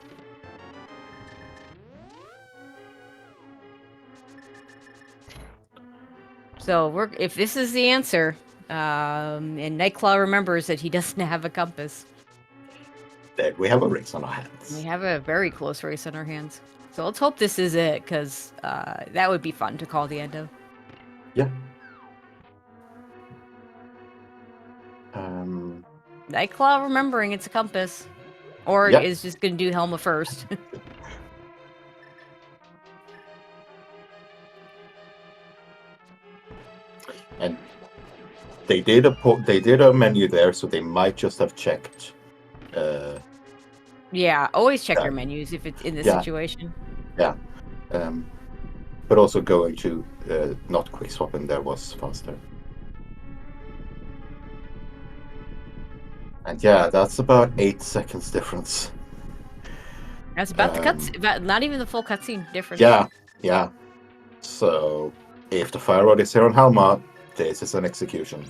A: So if this is the answer, and Nightcl4w remembers that he doesn't have a compass.
B: Then we have a race on our hands.
A: We have a very close race on our hands. So let's hope this is it, because that would be fun to call the end of.
B: Yeah.
A: Nightcl4w remembering it's a compass. Or
B: Yep.
A: is just going to do Helma first.
B: And they did a menu there, so they might just have checked.
A: Yeah, always check
B: Yeah.
A: your menus if it's in this
B: Yeah.
A: situation.
B: Yeah. But also going to not quick swapping there was faster. And yeah, that's about 8 seconds difference.
A: That's about the cutscene, not even the full cutscene difference.
B: Yeah. So if the fire rod is here on Helma, this is an execution.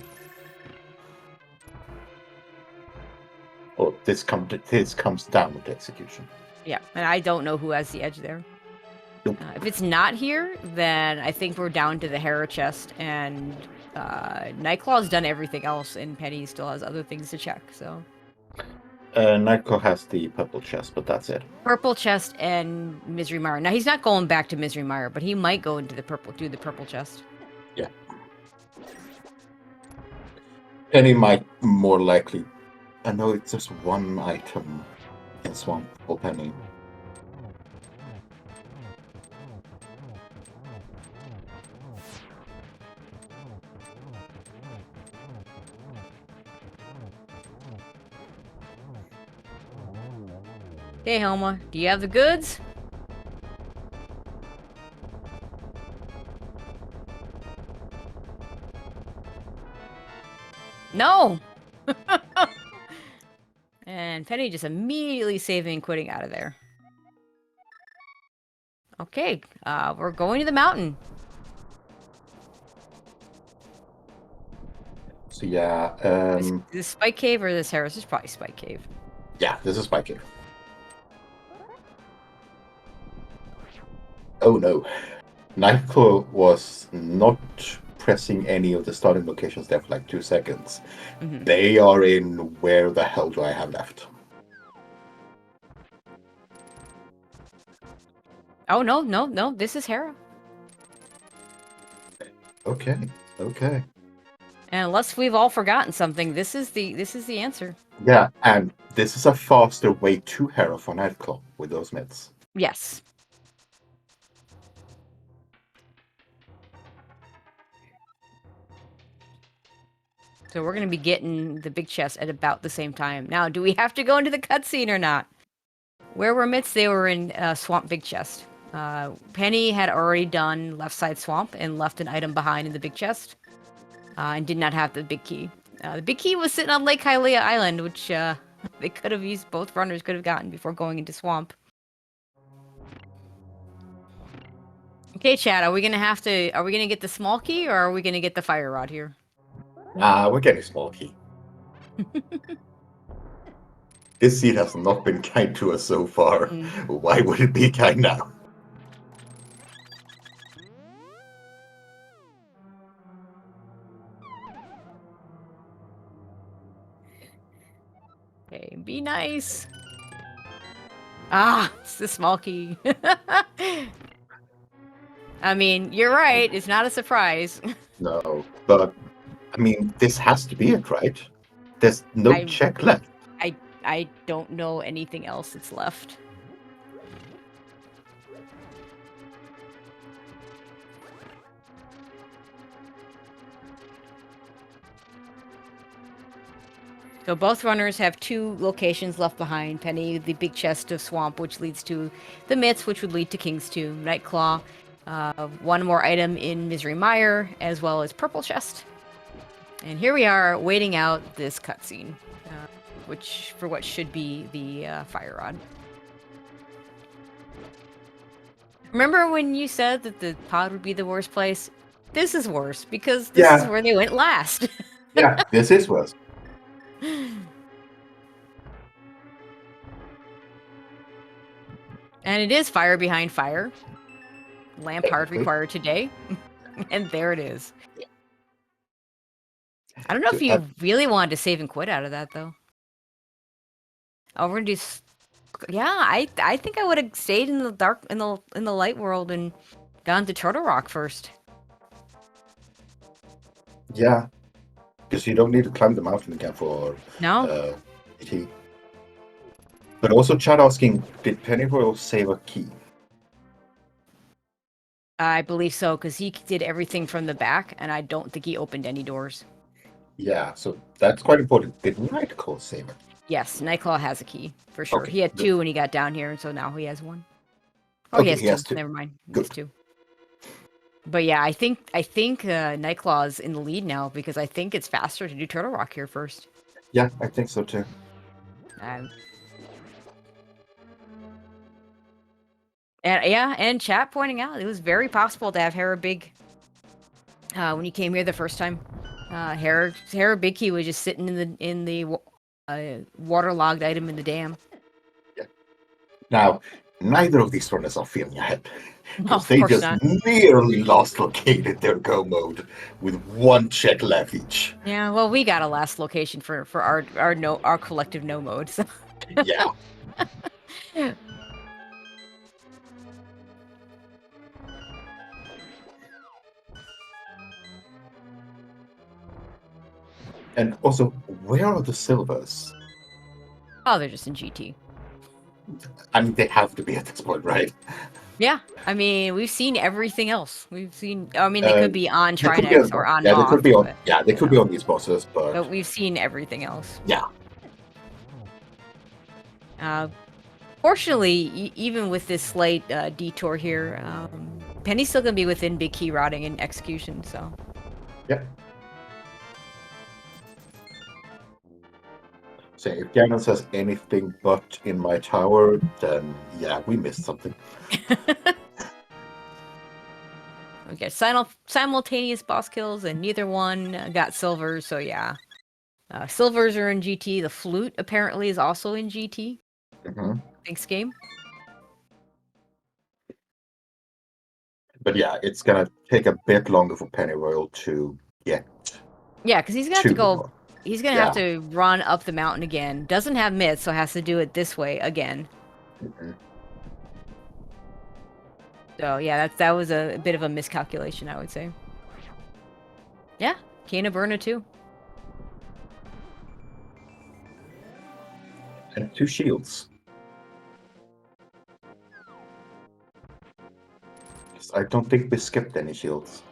B: Or this comes down to execution.
A: Yeah, and I don't know who has the edge there.
B: Nope.
A: If it's not here, then I think we're down to the Hera chest, and Nightcl4w's done everything else, and Penny still has other things to check. So
B: Nightcl4w has the purple chest, but that's it.
A: purple chest and Misery Mire. Now he's not going back to Misery Mire, but he might go into the purple chest.
B: Yeah. Penny might more likely. I know it's just one item in Swamp for Penny.
A: Hey Helma, do you have the goods? No! And Penny just immediately saving and quitting out of there. Okay, we're going to the mountain.
B: So yeah,
A: This Spike Cave or this Harris? This is probably Spike Cave.
B: Yeah, this is Spike Cave. Oh no. Nightcl4w was not pressing any of the starting locations there for like 2 seconds.
A: Mm-hmm.
B: They are in where the hell do I have left?
A: Oh no, this is Hera.
B: Okay.
A: And unless we've all forgotten something, this is the answer.
B: Yeah, and this is a faster way to Hera for Nightcl4w with those mids.
A: Yes. So we're going to be getting the big chest at about the same time. Now, do we have to go into the cutscene or not? Where were Mitts? They were in Swamp Big Chest. Penny had already done left side swamp and left an item behind in the big chest. And did not have the big key. The big key was sitting on Lake Hylia Island, which they could have used, both runners could have gotten before going into swamp. Okay, Chad, are we gonna get the small key or are we gonna get the fire rod here?
B: We're getting small key. This seed has not been kind to us so far. Why would it be kind now?
A: Okay, be nice. Ah, it's the small key. I mean, you're right. It's not a surprise.
B: No, but I mean, this has to be it, right? There's no
A: I
B: check left.
A: I don't know anything else that's left. So both runners have 2 locations left behind. Penny, the big chest of swamp, which leads to the myths, which would lead to King's Tomb. Nightcl4w, 1 more item in Misery Mire, as well as Purple Chest. And here we are, waiting out this cutscene, which for what should be the fire rod. Remember when you said that the pod would be the worst place? This is worse, because this is where they went last.
B: Yeah, this is worse.
A: And it is fire behind fire. Lamp hard
B: Technically.
A: required today. And there it is. I don't know if
B: So,
A: you really wanted to save and quit out of that, though. Oh, we're gonna do... Yeah, I think I would have stayed in the dark, in the light world and gone to Turtle Rock first.
B: yeah, because you don't need to climb the mountain again for
A: No?
B: ET. But also Chad asking, did Pennyroyal save a key?
A: I believe so, because he did everything from the back, and I don't think he opened any doors.
B: Yeah, so that's quite important. Did Nightcl4w save it?
A: Yes, Nightcl4w has a key, for sure.
B: Okay,
A: He had 2 when he got down here, and so now he has 1. Oh,
B: Okay,
A: he
B: he has
A: has 2.
B: 2.
A: Never mind. He
B: Good.
A: has 2. But yeah, I think Nightcl4w is in the lead now, because I think it's faster to do Turtle Rock here first.
B: Yeah, I think so too.
A: And yeah, and chat pointing out it was very possible to have Hera Big when you came here the first time. Hera Big Key was just sitting in the waterlogged item in the dam.
B: Yeah. Now, neither of these runners are feeling ahead.
A: No,
B: Because
A: of
B: they
A: course
B: just
A: not.
B: nearly lost located their go mode with 1 check left each.
A: Yeah, well, we got a last location for our collective no mode. So.
B: Yeah. And also, where are the silvers?
A: Oh, they're just in GT.
B: I mean, they have to be at this point, right?
A: Yeah, I mean, we've seen everything else. We've seen. I mean, they could be on
B: They could be
A: Trinex or on
B: yeah,
A: Moth.
B: they could be on.
A: But,
B: Yeah, they could be on these bosses,
A: but
B: but
A: we've seen everything else.
B: yeah.
A: Fortunately, even with this slight detour here, Penny's still gonna be within big key routing and execution. So.
B: Yep. So if Ganon says anything but in my tower, then yeah, we missed something.
A: Okay, simultaneous boss kills, and neither one got silver. So yeah, silvers are in GT. The flute apparently is also in GT.
B: Mm-hmm.
A: Thanks, game.
B: But yeah, it's gonna take a bit longer for Pennyroyal to get.
A: Yeah, because he's gonna have to go. He's gonna have
B: Yeah.
A: to run up the mountain again. Doesn't have myths, so has to do it this way again.
B: Mm-hmm.
A: So yeah, that was a bit of a miscalculation, I would say. Yeah, Kana Burna too.
B: And 2 shields. I don't think we skipped any shields.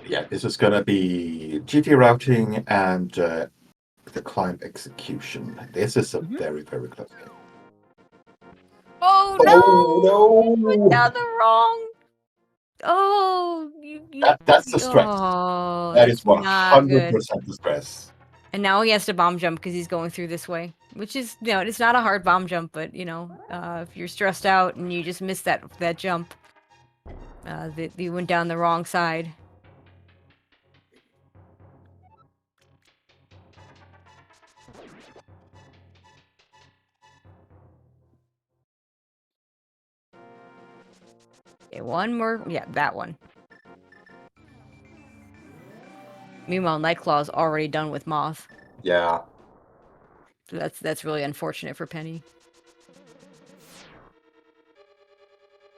B: Yeah, this is gonna be GT routing and the climb execution. This is a very, very close game.
A: Oh no!
B: Oh
A: You went
B: no!
A: down the wrong. Oh,
B: That's the stress.
A: Oh,
B: That is
A: that's not good.
B: 100% the stress.
A: And now he has to bomb jump because he's going through this way, which is, it's not a hard bomb jump, but if you're stressed out and you just missed that jump, you went down the wrong side. Okay, one more. Yeah, that one. Meanwhile, Nightclaw's already done with Moth.
B: Yeah.
A: So that's really unfortunate for Penny.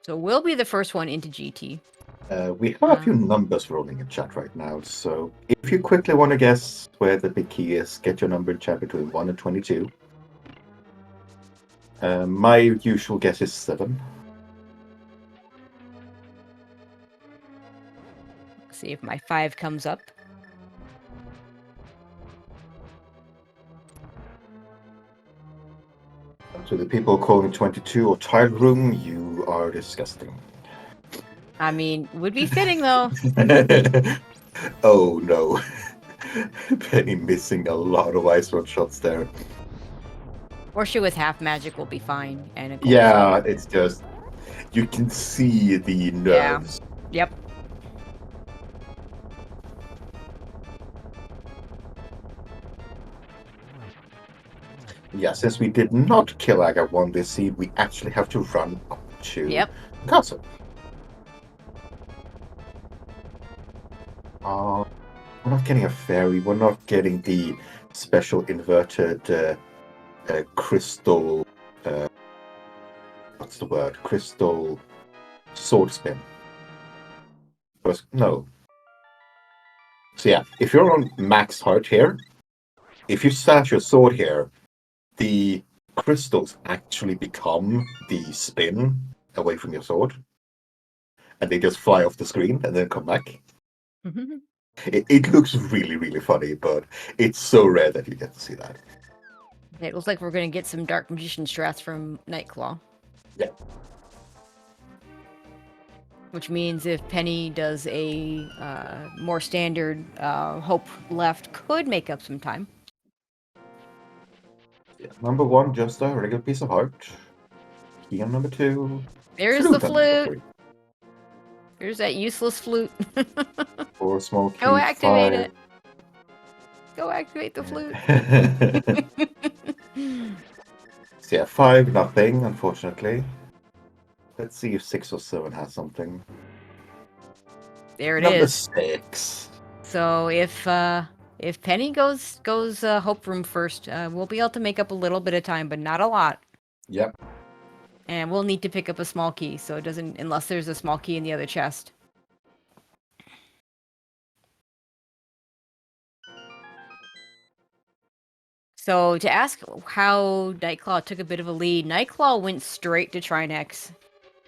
A: So we'll be the first one into GT.
B: We have a few numbers rolling in chat right now, so if you quickly want to guess where the big key is, get your number in chat between 1 and 22. My usual guess is 7.
A: See if my 5 comes up.
B: To the people calling 22 or child room, you are disgusting.
A: I mean, would be fitting though.
B: Oh no. Penny missing a lot of ice rod shots there.
A: Or she with half magic will be fine. And a gold
B: Yeah,
A: sword.
B: it's just you can see the
A: Yeah.
B: nerves.
A: Yep.
B: Yeah, since we did not kill Aga 1 this seed, we actually have to run up to
A: Yep.
B: castle. We're not getting a fairy. We're not getting the special inverted crystal. What's the word? Crystal sword spin. No. So yeah, if you're on max heart here, if you slash your sword here, the crystals actually become the spin away from your sword, and they just fly off the screen and then come back. It looks really, really funny, but it's so rare that you get to see that.
A: It looks like we're going to get some Dark Magician strats from Nightclaw.
B: Yeah.
A: Which means if Penny does a more standard Hope left, could make up some time.
B: Yeah. Number 1, just a regular piece of heart. Key on number 2.
A: There's the
B: Flute on number
A: flute.
B: 3.
A: There's that useless flute.
B: 4 small key.
A: Go activate
B: 5.
A: it. Go activate the flute.
B: So yeah, 5, nothing, unfortunately. Let's see if 6 or 7 has something.
A: There it
B: Number
A: is.
B: 6.
A: So if Penny goes Hope Room first, we'll be able to make up a little bit of time, but not a lot.
B: Yep.
A: And we'll need to pick up a small key, so it doesn't unless there's a small key in the other chest. So to ask how Nightclaw took a bit of a lead, Nightclaw went straight to Trinex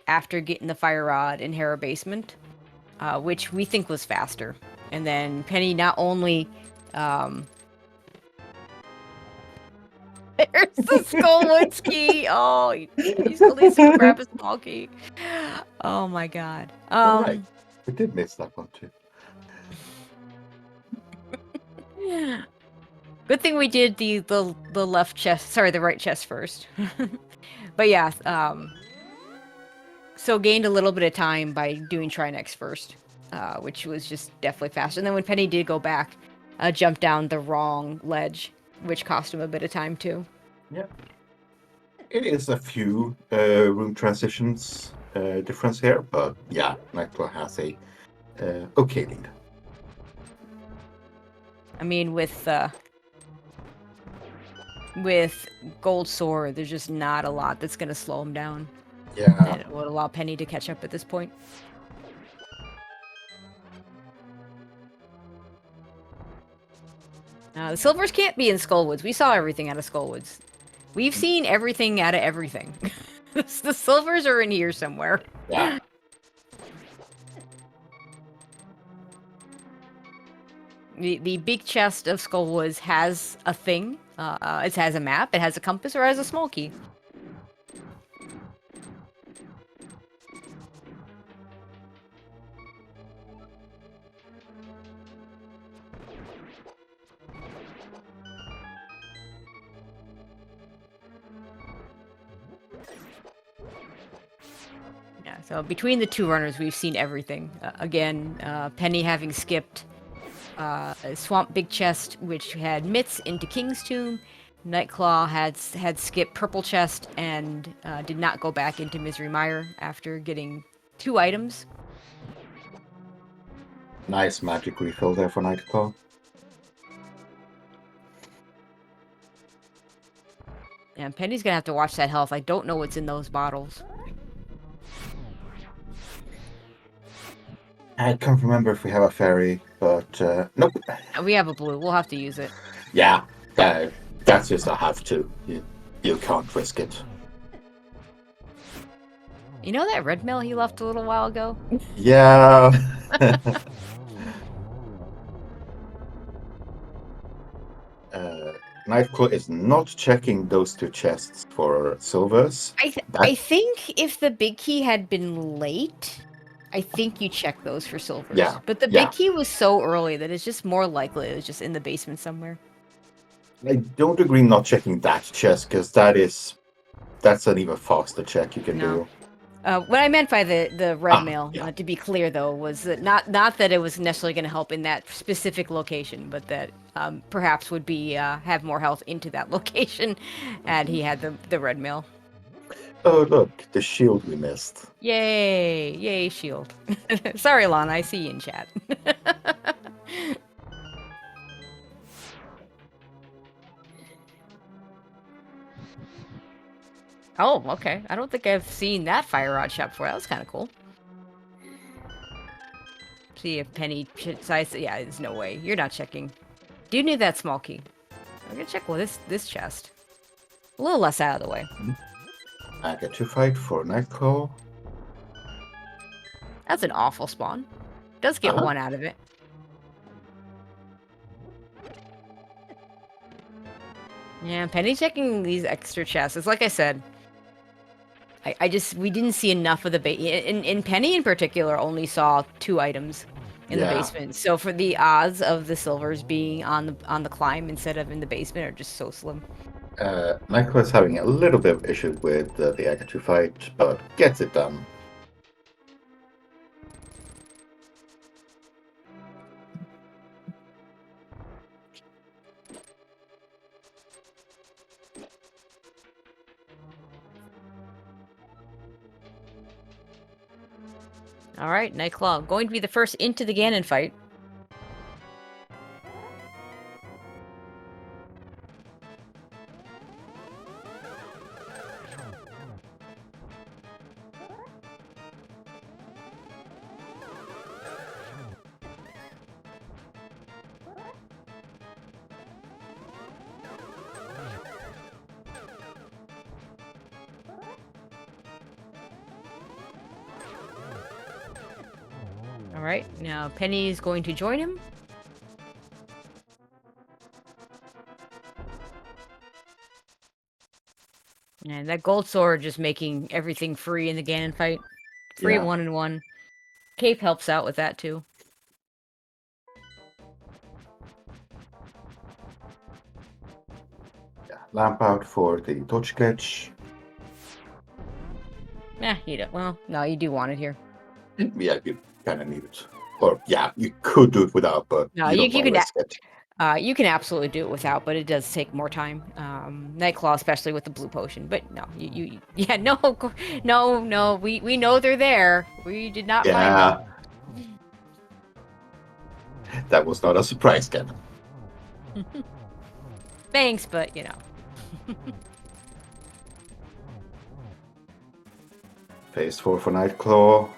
A: after getting the fire rod in Hera basement, which we think was faster. And then Penny not only there's the Skullwoods key. Oh, you still need to grab a small key. Oh my god.
B: Alright. We did miss that one too.
A: Good thing we did the left chest, sorry, the right chest first. But yeah, so gained a little bit of time by doing Trinex first, which was just definitely faster. And then when Penny did go back, jumped down the wrong ledge, which cost him a bit of time too.
B: Yeah. It is a few room transitions difference here, but yeah, Nightcl4w has a okay lead.
A: I mean, with Gold Sword, there's just not a lot that's going to slow him down.
B: Yeah.
A: And it would allow Penny to catch up at this point. The silvers can't be in Skullwoods. We saw everything out of Skullwoods. We've seen everything out of everything. The silvers are in here somewhere.
B: Yeah.
A: The big chest of Skullwoods has a thing. It has a map, it has a compass, or it has a small key. Yeah, so between the two runners, we've seen everything. Again, Penny having skipped Swamp Big Chest, which had Mitts into King's Tomb. Nightclaw had skipped Purple Chest and did not go back into Misery Mire after getting 2 items.
B: Nice magic refill there for Nightcl4w.
A: And Penny's gonna have to watch that health. I don't know what's in those bottles.
B: I can't remember if we have a fairy, but nope.
A: We have a blue. We'll have to use it.
B: Yeah, that's just a have to. You can't risk it.
A: You know that red mail he left a little while ago?
B: Yeah. Nightcl4w is not checking those 2 chests for silvers.
A: I think if the big key had been late, I think you check those for silvers.
B: Yeah,
A: But the
B: yeah.
A: big key was so early that it's just more likely it was just in the basement somewhere.
B: I don't agree not checking that chest, because that's an even faster check you can do.
A: What I meant by the red mail,
B: yeah.
A: to be clear though, was that not that it was necessarily going to help in that specific location, but that perhaps would be have more health into that location, and he had the red mail.
B: Oh look, the shield we missed.
A: Yay! Yay, shield. Sorry, Lana, I see you in chat. Oh, okay. I don't think I've seen that fire rod shop before. That was kind of cool. See if Penny decides. Yeah, there's no way. You're not checking. Do you need that small key? I'm gonna check this chest. A little less out of the way.
B: I get to fight for Nightcl4w.
A: That's an awful spawn. Does get 1 out of it. Yeah, Penny checking these extra chests. It's like I said. We didn't see enough of the base. In Penny in particular, only saw 2 items in the basement. So for the odds of the silvers being on the climb instead of in the basement are just so slim.
B: Nightcl4w is having a little bit of issue with the Aga2 fight, but gets it done.
A: All right, Nightcl4w going to be the first into the Ganon fight. All right, now Penny is going to join him. And that gold sword just making everything free in the Ganon fight. Free 1-in-1. Cape helps out with that too.
B: Yeah, lamp out for the torch glitch.
A: You don't. Well, no, you do want it here.
B: Yeah, you kind of need it. Or, yeah, you could do it without, but
A: No,
B: you
A: you
B: don't
A: can.
B: risk it.
A: You can absolutely do it without, but it does take more time. Nightcl4w, especially with the blue potion. But no, yeah, no. We know they're there. We did not find them.
B: That was not a surprise, Ken.
A: Thanks, but you know.
B: Phase 4 for Nightcl4w.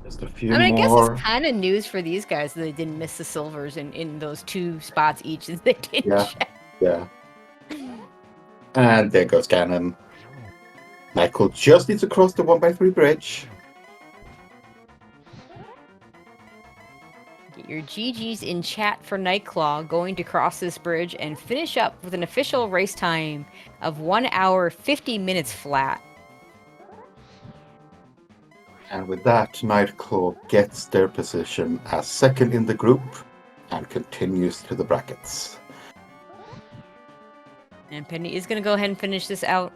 B: Just a few more.
A: I guess it's kind of news for these guys that they didn't miss the silvers in those 2 spots each as they didn't check.
B: Yeah. And there goes Ganon. Nightcl4w just needs to cross the 1x3 bridge.
A: Get your GGs in chat for Nightcl4w going to cross this bridge and finish up with an official race time of 1 hour 50 minutes flat.
B: And with that, Nightcl4w gets their position as second in the group and continues to the brackets.
A: And Penny is going to go ahead and finish this out.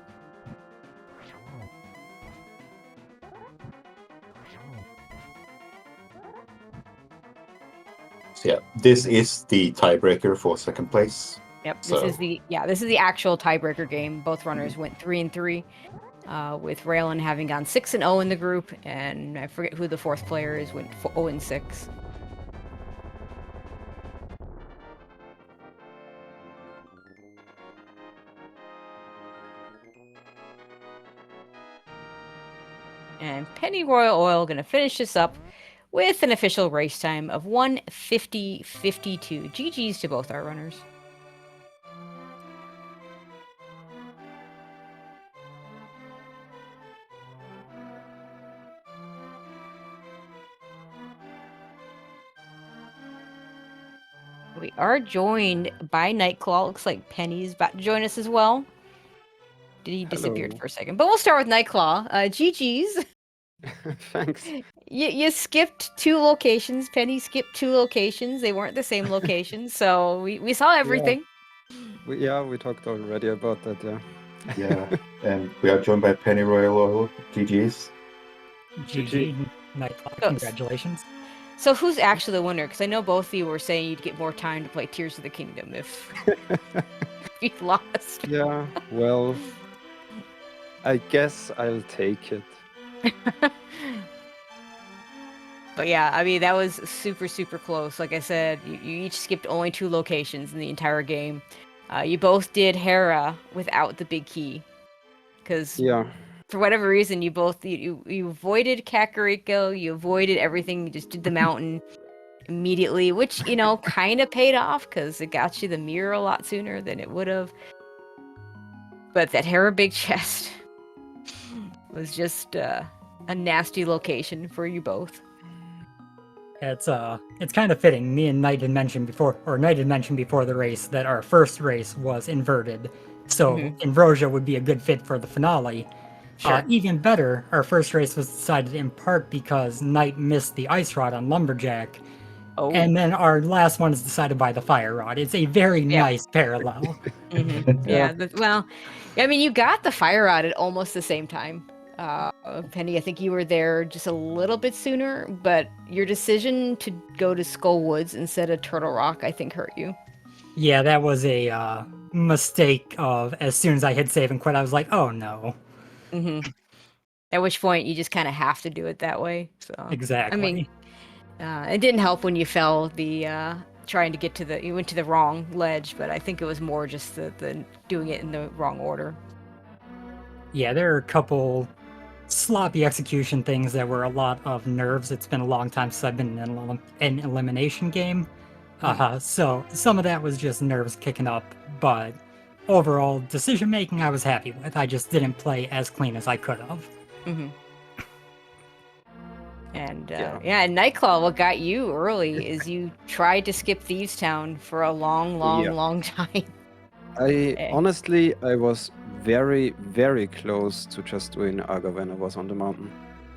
B: So yeah, this is the tiebreaker for second place.
A: Yep,
B: So-
A: this is the actual tiebreaker game. Both runners went 3-3, with Raylan having gone 6-0 in the group, and I forget who the fourth player is, went 0-6. And Penny Royal Oil gonna finish this up with an official race time of 1:50:52. GG's to both our runners. We are joined by Nightcl4w. Looks like Penny's about to join us as well. Did he disappeared
C: Hello.
A: for a second? But we'll start with Nightcl4w. GG's.
C: Thanks.
A: You skipped 2 locations. Penny skipped 2 locations. They weren't the same locations, so we saw everything.
C: We talked already about that, yeah.
B: Yeah, and we are joined by Penny Royal Oil. GG's.
D: GG. Nightcl4w, congratulations.
A: So who's actually the winner? Because I know both of you were saying you'd get more time to play Tears of the Kingdom if you lost.
C: Yeah, well, I guess I'll take it.
A: But yeah, I mean, that was super, super close. Like I said, you each skipped only 2 locations in the entire game. You both did Hera without the big key. Because
C: Yeah,
A: for whatever reason, you both you avoided Kakariko, you avoided everything, you just did the mountain immediately, which, you know, kind of paid off because it got you the mirror a lot sooner than it would have. But that Hera big chest was just a nasty location for you both.
D: It's kind of fitting. Me and Knight had mentioned before the race that our first race was inverted, so Ambrosia would be a good fit for the finale.
A: Sure.
D: Even better, our first race was decided in part because Knight missed the ice rod on Lumberjack,
A: Oh.
D: and then our last one is decided by the fire rod. It's a very nice parallel.
A: Yeah. Well, I mean, you got the fire rod at almost the same time. Penny, I think you were there just a little bit sooner, but your decision to go to Skull Woods instead of Turtle Rock, I think, hurt you.
D: Yeah, that was a mistake of as soon as I hit save and quit, I was like, oh no.
A: At which point you just kind of have to do it that way. So
D: Exactly.
A: I mean, it didn't help when you fell trying to get to you went to the wrong ledge, but I think it was more just the doing it in the wrong order.
D: Yeah, there are a couple sloppy execution things that were a lot of nerves. It's been a long time since I've been in an elimination game. So some of that was just nerves kicking up, but overall decision making I was happy with. I just didn't play as clean as I could have.
A: And and Nightcl4w, what got you early is you tried to skip Thieves Town for a long time.
C: Honestly, I was very, very close to just doing Aga when I was on the mountain.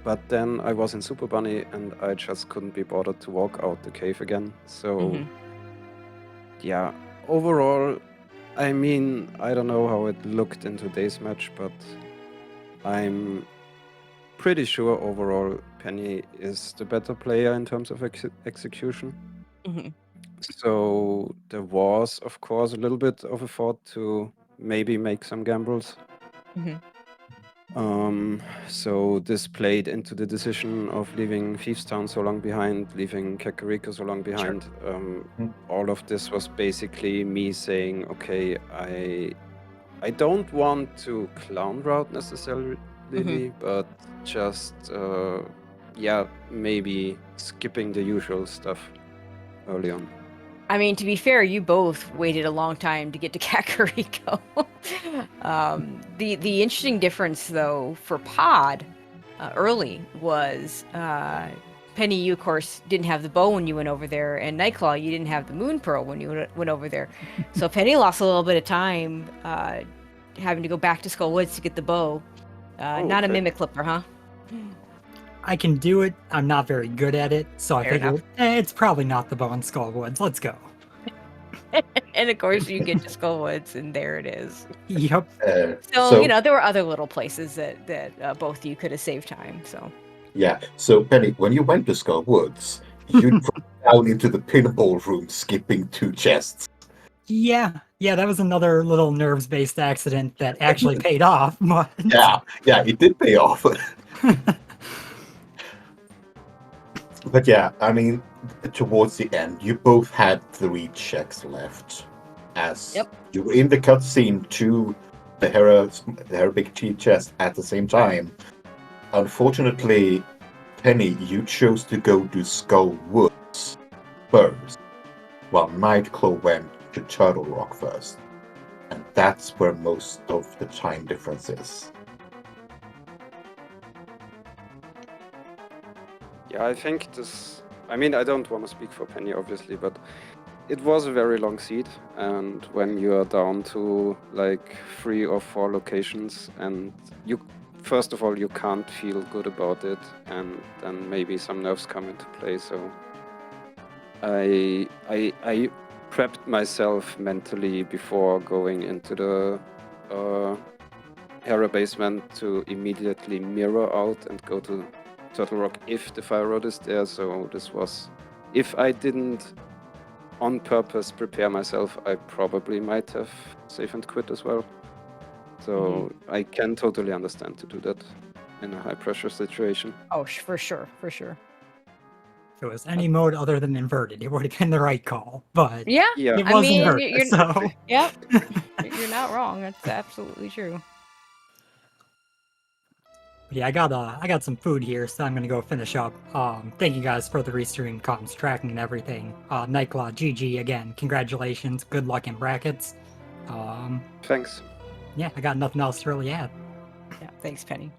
C: But then I was in Super Bunny and I just couldn't be bothered to walk out the cave again. So, yeah, overall, I mean, I don't know how it looked in today's match, but I'm pretty sure overall Penny is the better player in terms of execution. So there was, of course, a little bit of a thought to maybe make some gambles. So this played into the decision of leaving Thievestown so long behind, leaving Kakariko so long behind. All of this was basically me saying, okay, I don't want to clown route necessarily, but just maybe skipping the usual stuff early on.
A: I mean, to be fair, you both waited a long time to get to Kakariko. The interesting difference, though, for Pod early was Penny, you, of course, didn't have the bow when you went over there, and Nightcl4w, you didn't have the Moon Pearl when you went over there. So Penny lost a little bit of time having to go back to Skull Woods to get the bow. Not a Mimic Clipper, huh?
D: I can do it. I'm not very good at it, so I
A: Fair
D: figured it's probably not the Bow and Skull Woods. Let's go.
A: And of course, you get to Skullwoods, and there it is.
D: Yep.
A: So, you know, there were other little places that both of you could have saved time. So
B: Yeah. So Penny, when you went to Skull Woods, you dropped down into the pinball room, skipping 2 chests.
D: Yeah, that was another little nerves-based accident that actually paid off. But...
B: Yeah, it did pay off. But yeah, I mean, towards the end, you both had 3 checks left. As you were in the cutscene to the Hera Big T chest at the same time. Unfortunately, Penny, you chose to go to Skull Woods first, while Nightcl4w went to Turtle Rock first. And that's where most of the time difference is.
C: Yeah, I think this... I mean, I don't want to speak for Penny, obviously, but it was a very long seed, and when you are down to like 3 or 4 locations, and you, first of all, you can't feel good about it, and then maybe some nerves come into play, so I prepped myself mentally before going into the Hera basement to immediately mirror out and go to Turtle Rock if the fire rod is there. So this was, if I didn't on purpose prepare myself, I probably might have save and quit as well. So I can totally understand to do that in a high pressure situation.
A: oh, for sure.
D: If it was any mode other than inverted, it would have been the right call. But
A: Yeah,
D: it
A: I
D: wasn't
A: mean,
D: hurt,
A: you're
D: so...
A: yep, you're not wrong. That's absolutely true.
D: Yeah, I got some food here, so I'm gonna go finish up. Thank you guys for the restream comms tracking and everything. Nightcl4w, GG again. Congratulations. Good luck in brackets.
C: Thanks.
D: Yeah, I got nothing else to really add.
A: Yeah, thanks, Penny.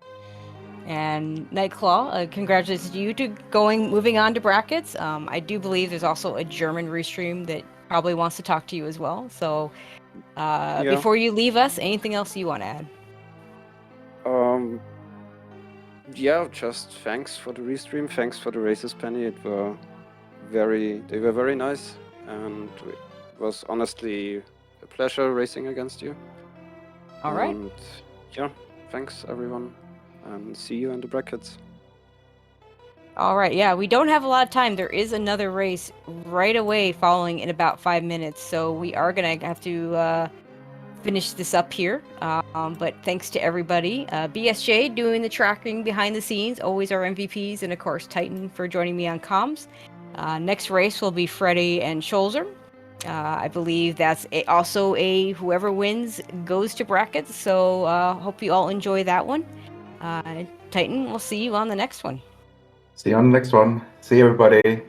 A: And Nightcl4w, congratulations to you to moving on to brackets. I do believe there's also a German restream that probably wants to talk to you as well. So before you leave us, anything else you want to add?
C: Yeah, just thanks for the restream. Thanks for the races, Penny. They were very nice, and it was honestly a pleasure racing against you.
A: All right.
C: And yeah, thanks everyone, and see you in the brackets.
A: All right. Yeah, we don't have a lot of time. There is another race right away following in about 5 minutes, so we are gonna have to finish this up here. But thanks to everybody. BSJ doing the tracking behind the scenes, always our MVPs, and of course Titan for joining me on comms. Next race will be Freddy and Scholzer. I believe that's also a whoever wins goes to brackets. So hope you all enjoy that one. Titan, we'll see you on the next one.
B: See you on the next one. See you, everybody.